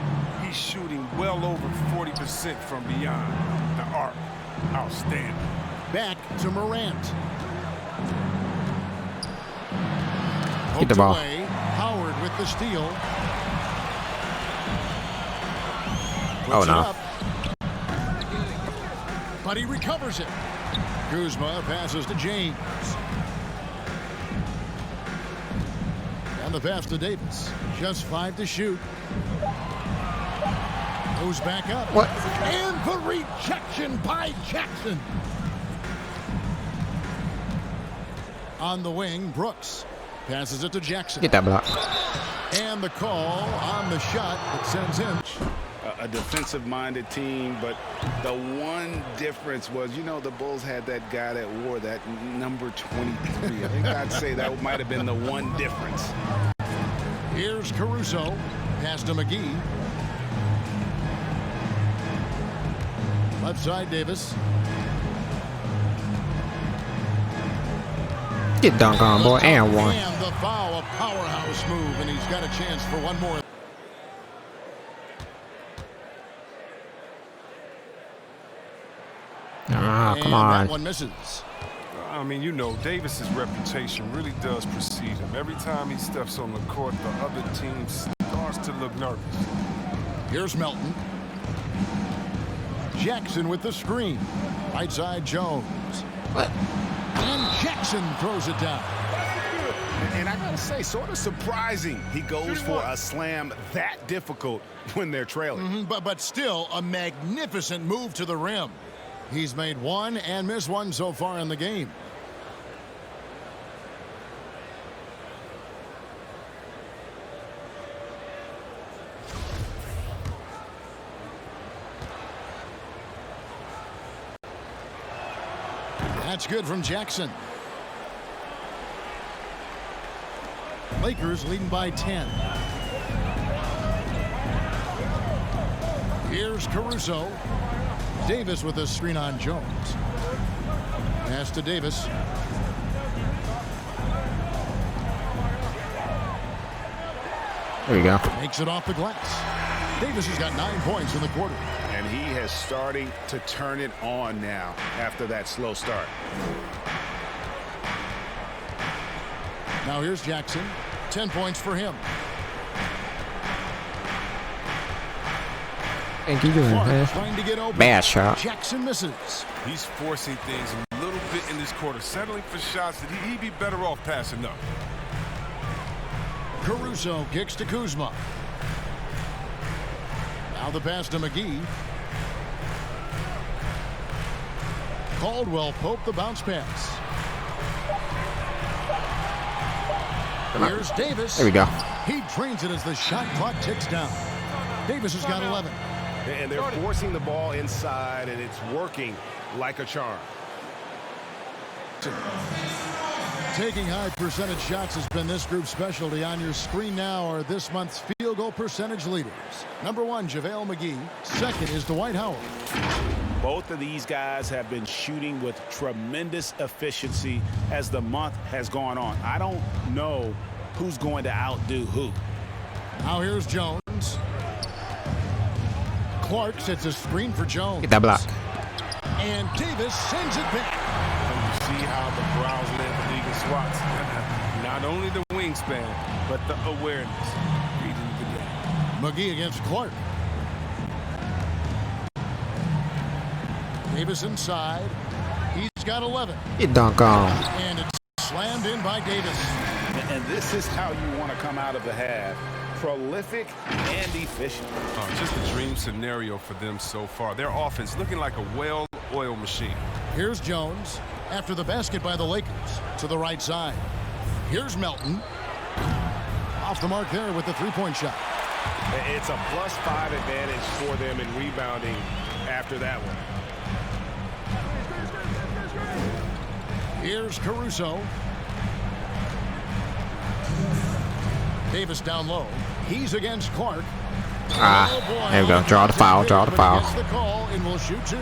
he's shooting well over 40% from beyond the arc. Outstanding. Back to Morant. Get the ball. Away. Howard with the steal. Oh, Puts it no. up. But he recovers it. Kuzma passes to James. And the pass to Davis. Just 5 to shoot. Goes back up. What? And the rejection by Jackson. On the wing, Brooks passes it to Jackson. Get that block. And the call on the shot that sends him. A defensive-minded team, but the one difference was, the Bulls had that guy that wore that number 23. I think I'd say that might have been the one difference. Here's Caruso. Pass to McGee. Left side, Davis. Get dunked on, boy, and one. And the foul, a powerhouse move, and he's got a chance for one more. Come on. That one misses. I mean, Davis's reputation really does precede him. Every time he steps on the court, the other team starts to look nervous. Here's Melton. Jackson with the screen. Right side, Jones. What? And Jackson throws it down. And I gotta say, sort of surprising he goes for a slam that difficult when they're trailing. But still a magnificent move to the rim. He's made one and missed one so far in the game. That's good from Jackson. Lakers leading by 10. Here's Caruso. Davis with a screen on Jones. Pass to Davis. There you go. Makes it off the glass. Davis has got 9 points in the quarter. And he has starting to turn it on now after that slow start. Now here's Jackson. 10 points for him. Thank you, man. Trying to get open. Bad shot. Jackson misses. He's forcing things a little bit in this quarter, settling for shots that he'd be better off passing up. Caruso kicks to Kuzma. Now the pass to McGee. Caldwell Pope the bounce pass. Here's Davis. There we go. He drains it as the shot clock ticks down. Davis has got 11. And they're forcing the ball inside, and it's working like a charm. Taking high percentage shots has been this group's specialty. On your screen now are this month's field goal percentage leaders. Number 1, JaVale McGee. Second is Dwight Howard. Both of these guys have been shooting with tremendous efficiency as the month has gone on. I don't know who's going to outdo who. Now here's Jones. Clark sets a screen for Jones. Get that block. And Davis sends it back. And you see how the Browns led the league in swats. Not only the wingspan, but the awareness. Reading the game. McGee against Clark. Davis inside. He's got 11. Get dunk on. And it's slammed in by Davis. And this is how you want to come out of the half. Prolific and efficient. Just a dream scenario for them so far. Their offense looking like a well-oiled machine. Here's Jones after the basket by the Lakers to the right side. Here's Melton. Off the mark there with the three-point shot. It's a +5 advantage for them in rebounding after that one. Here's Caruso. Davis down low. He's against Clark. There we go. Draw the foul. Draw the foul. The call and we'll shoot 2.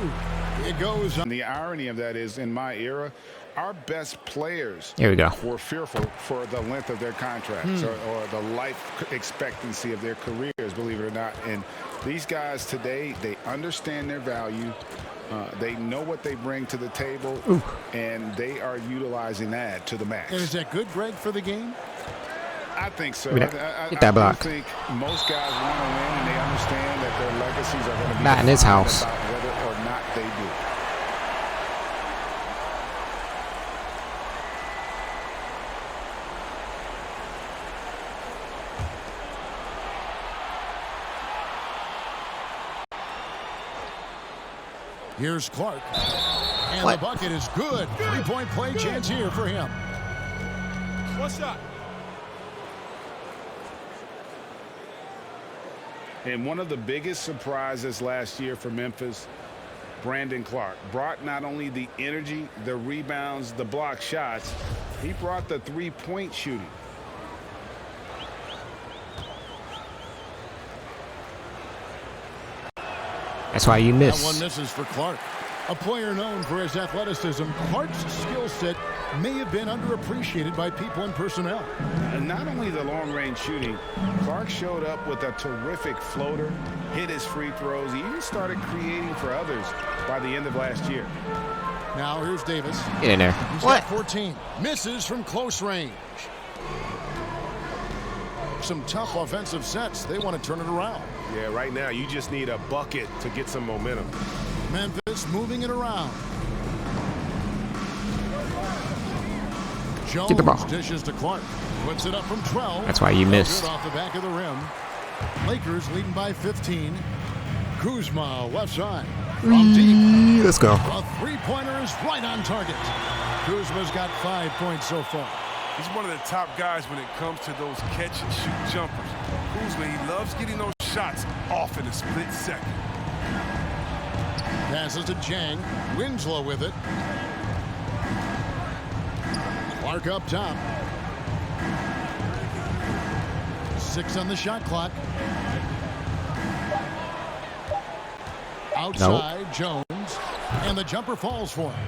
It goes. And the irony of that is, in my era, our best players Here we go. were fearful for the length of their contracts or the life expectancy of their careers, believe it or not. And these guys today, they understand their value. They know what they bring to the table, and they are utilizing that to the max. And is that good, Greg, for the game? I think so. Get that block. I think most guys want to win, and they understand that their legacies are going to be Not in his house. about whether or not they do. Here's Clark. And the bucket is good. 3-point play chance here for him. One shot. And one of the biggest surprises last year for Memphis, Brandon Clark, brought not only the energy, the rebounds, the block shots, he brought the three-point shooting. That's why you miss. That one misses for Clark. A player known for his athleticism, Clark's skill set may have been underappreciated by people and personnel. And not only the long-range shooting, Clark showed up with a terrific floater, hit his free throws. He even started creating for others by the end of last year. Now here's Davis. Get in there. He's got 14. Misses from close range. Some tough offensive sets. They want to turn it around. Yeah, right now you just need a bucket to get some momentum. Memphis moving it around. Jones Get the ball. dishes to Clark. Puts it up from 12. That's why you missed. Good off the back of the rim. Lakers leading by 15. Kuzma left side. From deep. Let's go. A three-pointer is right on target. Kuzma's got 5 points so far. He's one of the top guys when it comes to those catch-and-shoot jumpers. Kuzma, he loves getting those shots off in a split second. Passes to Jang. Winslow with it. Clark up top. 6 on the shot clock. Outside, Jones. And the jumper falls for him.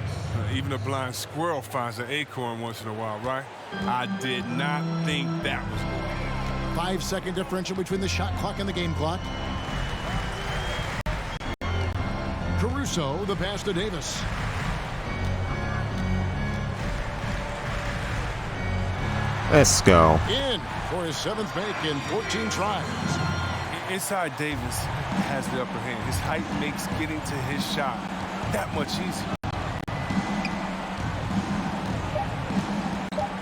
Even a blind squirrel finds an acorn once in a while, right? I did not think that was going. 5-second differential between the shot clock and the game clock. Caruso, the pass to Davis. Let's go. In for his 7th make in 14 tries. Inside Davis has the upper hand. His height makes getting to his shot that much easier.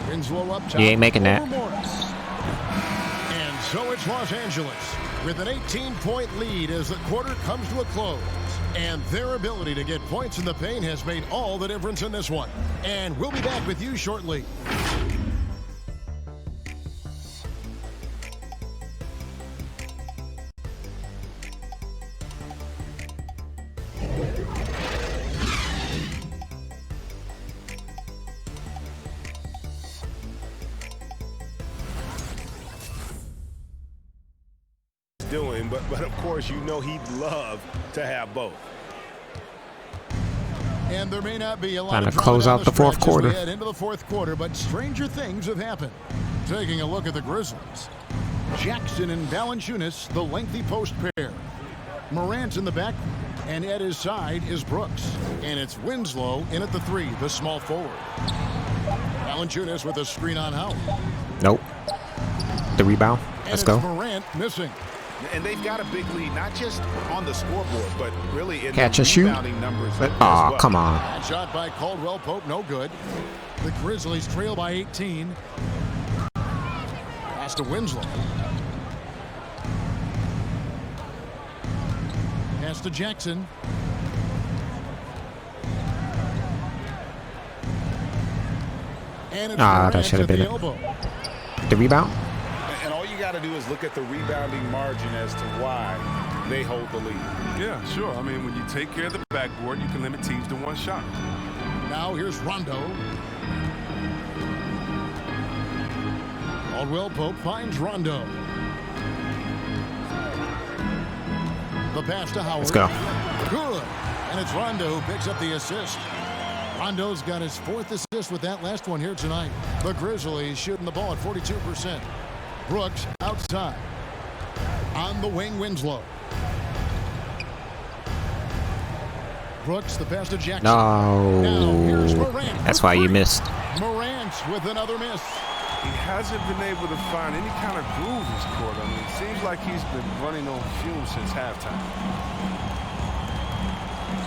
Winslow up top. He ain't making that. And so it's Los Angeles with an 18-point lead as the quarter comes to a close. And their ability to get points in the paint has made all the difference in this one. And we'll be back with you shortly. Doing, but of course you know he'd love to have both. And there may not be a lot Time of to close out the fourth quarter. Head into the fourth quarter, but stranger things have happened. Taking a look at the Grizzlies. Jackson and Valanciunas, the lengthy post pair. Morant's in the back, and at his side is Brooks. And it's Winslow in at the 3, the small forward. Valanciunas with a screen on Howard. Nope. The rebound. Let's go. Morant missing. And they've got a big lead, not just on the scoreboard, but really in Catch the and shoot. rebounding numbers. Oh, well. come on. That shot by Caldwell Pope, no good. The Grizzlies trail by 18. Pass to Winslow. Pass to Jackson. And it's that should have been it. elbow. The rebound? And all you got to do is look at the rebounding margin as to why they hold the lead. Yeah, sure. I mean, when you take care of the backboard, you can limit teams to one shot. Now here's Rondo. Caldwell Pope finds Rondo. The pass to Howard. Let's go. Good. And it's Rondo who picks up the assist. Rondo's got his 4th assist with that last one here tonight. The Grizzlies shooting the ball at 42%. Brooks outside. On the wing, Winslow. Brooks, the pass to Jackson. No. That's why you missed. Morant with another miss. He hasn't been able to find any kind of groove this quarter. I mean, it seems like he's been running on fumes since halftime.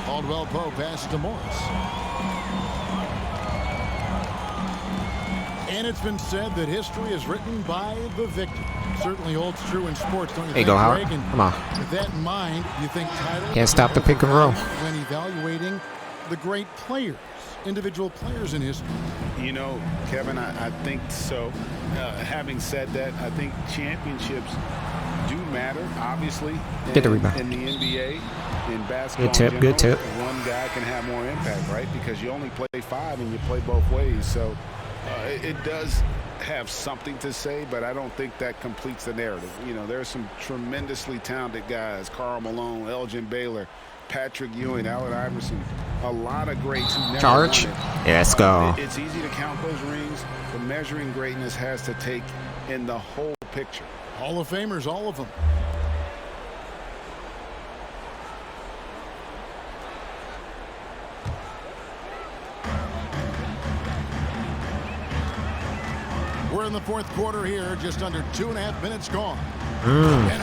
Caldwell Pope passes to Morris. And it's been said that history is written by the victor. Certainly holds true in sports, don't you think, Howard. Greg? And come on. with that in mind, you think title... Can't stop the pick and roll. When he evaluating the great players, individual players in history? You know, Kevin, I think so. Having said that, I think championships do matter, obviously, Get the rebound. in the NBA, in basketball. Good tip, good tip. One guy can have more impact, right? Because you only play 5 and you play both ways. So it does have something to say, but I don't think that completes the narrative. You know, there's some tremendously talented guys, Karl Malone, Elgin Baylor, Patrick Ewing, Allen Iverson, a lot of greats who never Charge. won it. Yeah, let's go. It's easy to count those rings, but measuring greatness has to take in the whole picture. Hall of Famers, all of them. We're in the fourth quarter here, just under 2.5 minutes gone.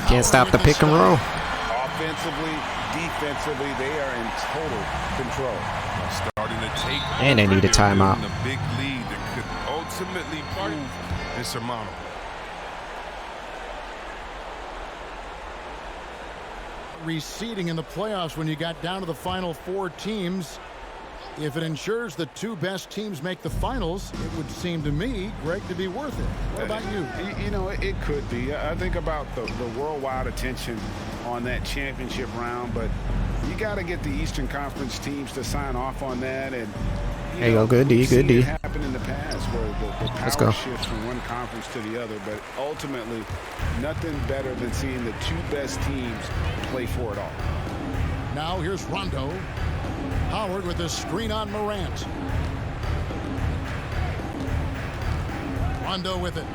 Can't stop the pick and roll. Offensively, defensively, they are in total control. Starting to take And they need a timeout. A big lead that could ultimately prove insurmountable. Receding in the playoffs when you got down to the final 4 teams. If it ensures the 2 best teams make the finals, it would seem to me, Greg, to be worth it. What about you? You know, it could be. I think about the worldwide attention on that championship round, but you got to get the Eastern Conference teams to sign off on that. And There you go, good D, good D. It happened in the past where the Let's power go. shifts from one conference to the other, but ultimately, nothing better than seeing the 2 best teams play for it all. Now here's Rondo. Howard with the screen on Morant. Rondo with it.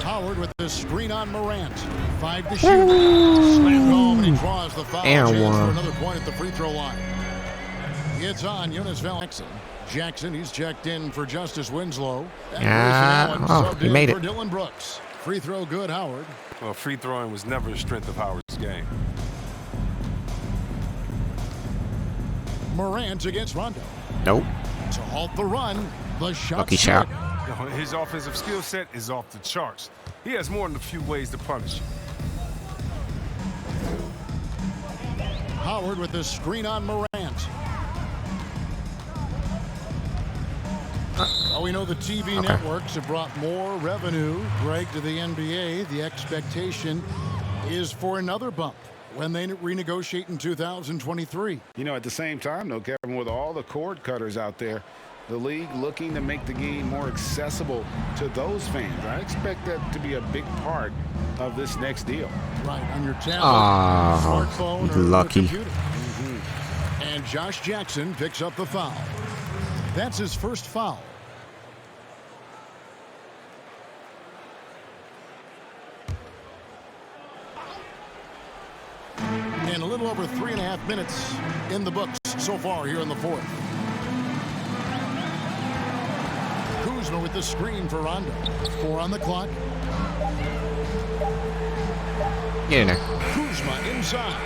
Howard with the screen on Morant. 5 to shoot. Slammed home, and he draws the foul. And Chance one. for another point at the free throw line. It's on Jonas Jackson. Jackson, he's checked in for Justice Winslow. And Grayson Allen subbed he in made for it. Dylan Brooks. Free throw good, Howard. Well, free throwing was never a strength of Howard's game. Morant against Rondo. Nope. To halt the run, the shot. Lucky shot. His offensive skill set is off the charts. He has more than a few ways to punish you. Howard with the screen on Morant. Well, we know the TV networks have brought more revenue, Greg, to the NBA. The expectation is for another bump when they renegotiate in 2023. You know, at the same time, though, Kevin, with all the cord cutters out there, the league looking to make the game more accessible to those fans. I expect that to be a big part of this next deal. Right, on your tablet, smartphone, or lucky. computer. And Josh Jackson picks up the foul. That's his first foul. And a little over 3.5 minutes in the books so far here in the fourth. Kuzma with the screen for Rondo. 4 on the clock. Get in there. Kuzma inside.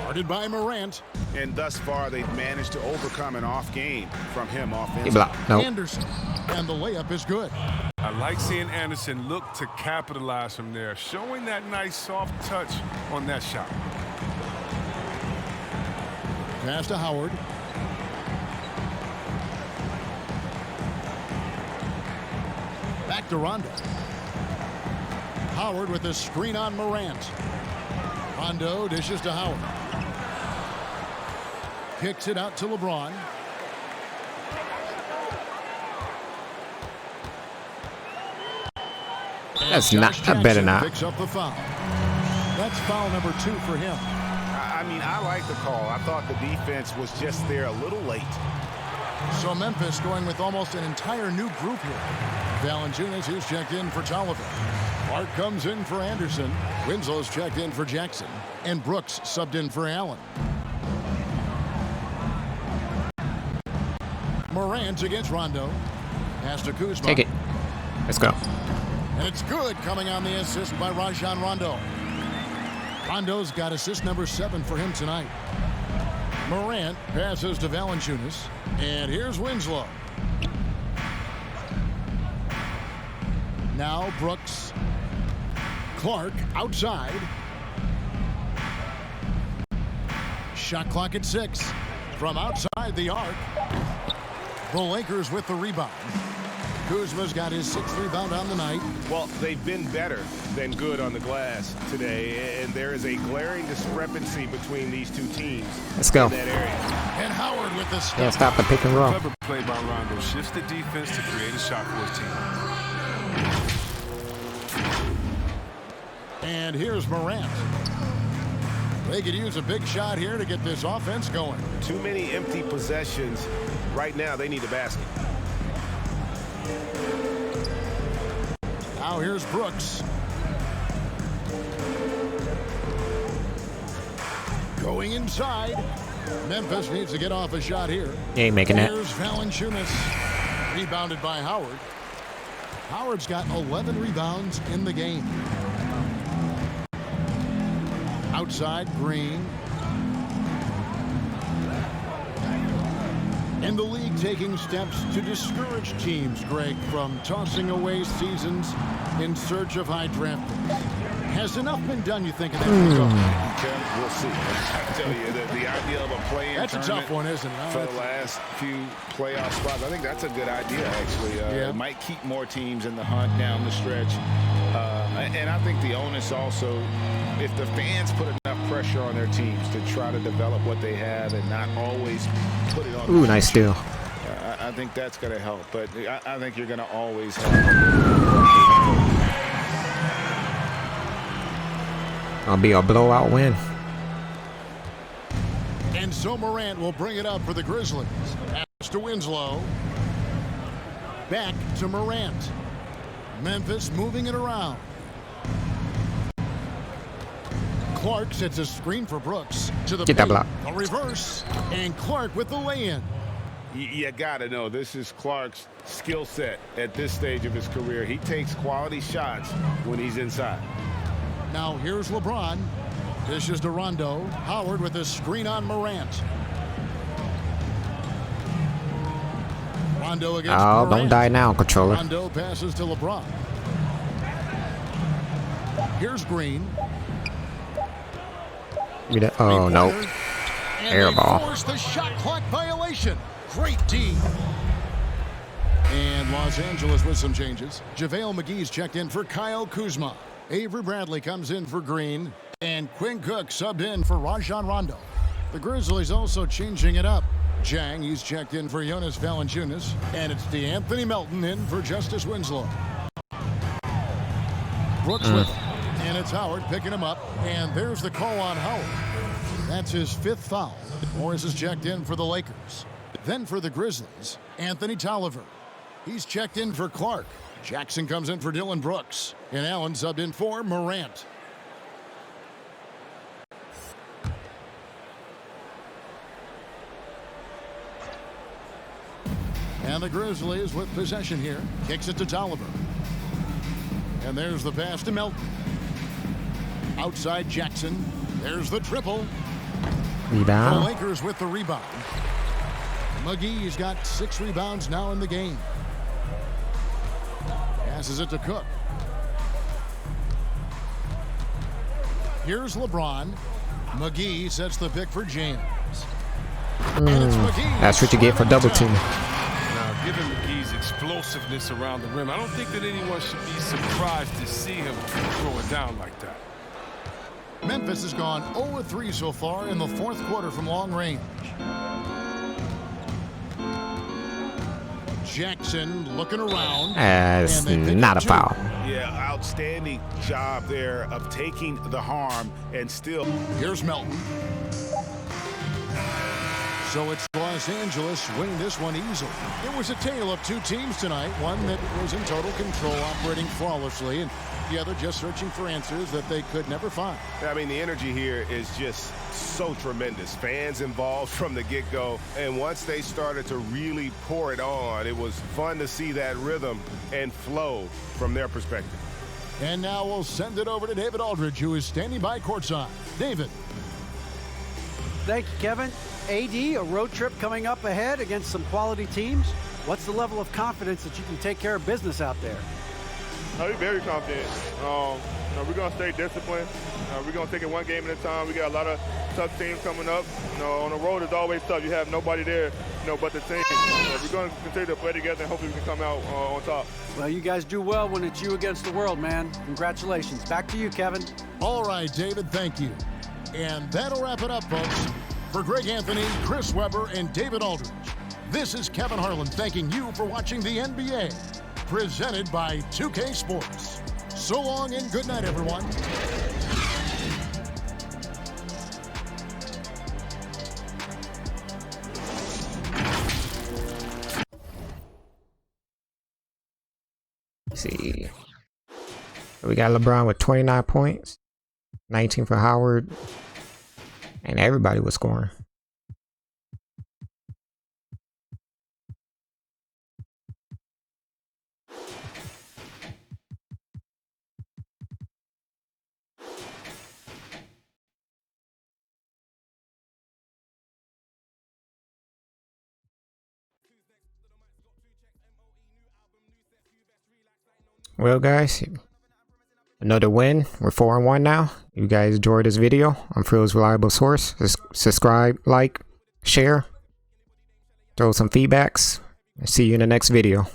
Guarded by Morant. And thus far, they've managed to overcome an off game from him offensively. He blocked. Nope. Anderson. And the layup is good. I like seeing Anderson look to capitalize from there, showing that nice soft touch on that shot. Pass to Howard. Back to Rondo. Howard with the screen on Morant. Rondo dishes to Howard. Kicks it out to LeBron. That's not. I better not. Picks up the foul. That's foul number 2 for him. I mean, I like the call. I thought the defense was just there a little late. So Memphis going with almost an entire new group here. Valanciunas, he's checked in for Tolliver. Clark comes in for Anderson. Winslow's checked in for Jackson. And Brooks subbed in for Allen. Morant against Rondo. Pass to Kuzma. Take it. Let's go. And it's good, coming on the assist by Rajon Rondo. Rondo's got assist number 7 for him tonight. Morant passes to Valanciunas. And here's Winslow. Now Brooks. Clark outside. Shot clock at 6. From outside the arc. The Lakers with the rebound. Kuzma's got his 6th rebound on the night. Well, they've been better than good on the glass today, and there is a glaring discrepancy between these two teams. Let's go. In that area. And Howard with the step. Yeah, stop the pick and roll. Clever play by Rondo shifts the defense to create a shot for his team. And here's Morant. They could use a big shot here to get this offense going. Too many empty possessions. Right now, they need a basket. Now here's Brooks. Going inside. Memphis needs to get off a shot here. He ain't making it. Here's Valanciunas. Rebounded by Howard. Howard's got 11 rebounds in the game. Outside, Green. In the league, taking steps to discourage teams, Greg, from tossing away seasons in search of high draft picks. Has enough been done, you think, in that regard? We'll see. I tell you, the idea of a play-in That's a tough one, isn't it? For the last few playoff spots, I think that's a good idea, actually. It might keep more teams in the hunt down the stretch. And I think the onus also, if the fans put enough pressure on their teams to try to develop what they have and not always put it on. Ooh, nice steal. I think that's going to help. But I think you're going to always have. It'll be a blowout win. And so Morant will bring it up for the Grizzlies. Pass to Winslow. Back to Morant. Memphis moving it around. Clark sets a screen for Brooks to the Get that block. A reverse, and Clark with the lay-in. You got to know this is Clark's skill set at this stage of his career. He takes quality shots when he's inside. Now here's LeBron. This is to Rondo. Howard with a screen on Morant. Rondo against Morant. Don't die now, controller. Rondo passes to LeBron. Here's Green. Oh, no. Air ball. Force the shot clock violation. Great D. And Los Angeles with some changes. JaVale McGee's checked in for Kyle Kuzma. Avery Bradley comes in for Green. And Quinn Cook subbed in for Rajon Rondo. The Grizzlies also changing it up. Jang, he's checked in for Jonas Valanciunas. And it's DeAnthony Melton in for Justice Winslow. Brooks with him. And it's Howard picking him up. And there's the call on Howard. That's his 5th foul. Morris is checked in for the Lakers. Then for the Grizzlies, Anthony Tolliver. He's checked in for Clark. Jackson comes in for Dylan Brooks. And Allen subbed in for Morant. And the Grizzlies with possession here. Kicks it to Tolliver. And there's the pass to Melton. Outside Jackson. There's the triple. Rebound. The Lakers with the rebound. McGee's got 6 rebounds now in the game. Passes it to Cook. Here's LeBron. McGee sets the pick for James. And it's McGee. That's what you get for double team. Now, given McGee's explosiveness around the rim, I don't think that anyone should be surprised to see him throw it down like that. Memphis has gone 0-3 so far in the 4th quarter from long range. Jackson looking around. It's not a foul. Yeah, outstanding job there of taking the harm and still. Here's Melton. So it's Los Angeles winning this one easily. It was a tale of 2 teams tonight. One that was in total control, operating flawlessly, and the other just searching for answers that they could never find. I mean, the energy here is just so tremendous. Fans involved from the get-go. And once they started to really pour it on, it was fun to see that rhythm and flow from their perspective. And now we'll send it over to David Aldridge, who is standing by courtside. David. Thank you, Kevin. AD, a road trip coming up ahead against some quality teams. What's the level of confidence that you can take care of business out there? I'm very confident. We're going to stay disciplined. We're going to take it one game at a time. We got a lot of tough teams coming up. You know, on the road is always tough. You have nobody there, you know, but the team. So we're going to continue to play together and hopefully we can come out on top. Well, you guys do well when it's you against the world, man. Congratulations. Back to you, Kevin. All right, David, thank you. And that'll wrap it up, folks. For Greg Anthony, Chris Webber, and David Aldridge, this is Kevin Harlan thanking you for watching the NBA, presented by 2K Sports. So long and good night, everyone. Let's see. We got LeBron with 29 points, 19 for Howard, and everybody was scoring. Well, guys, another win. We're 4-1 now. You guys enjoyed this video. I'm Phil's reliable source. Subscribe, like, share, throw some feedbacks. See you in the next video.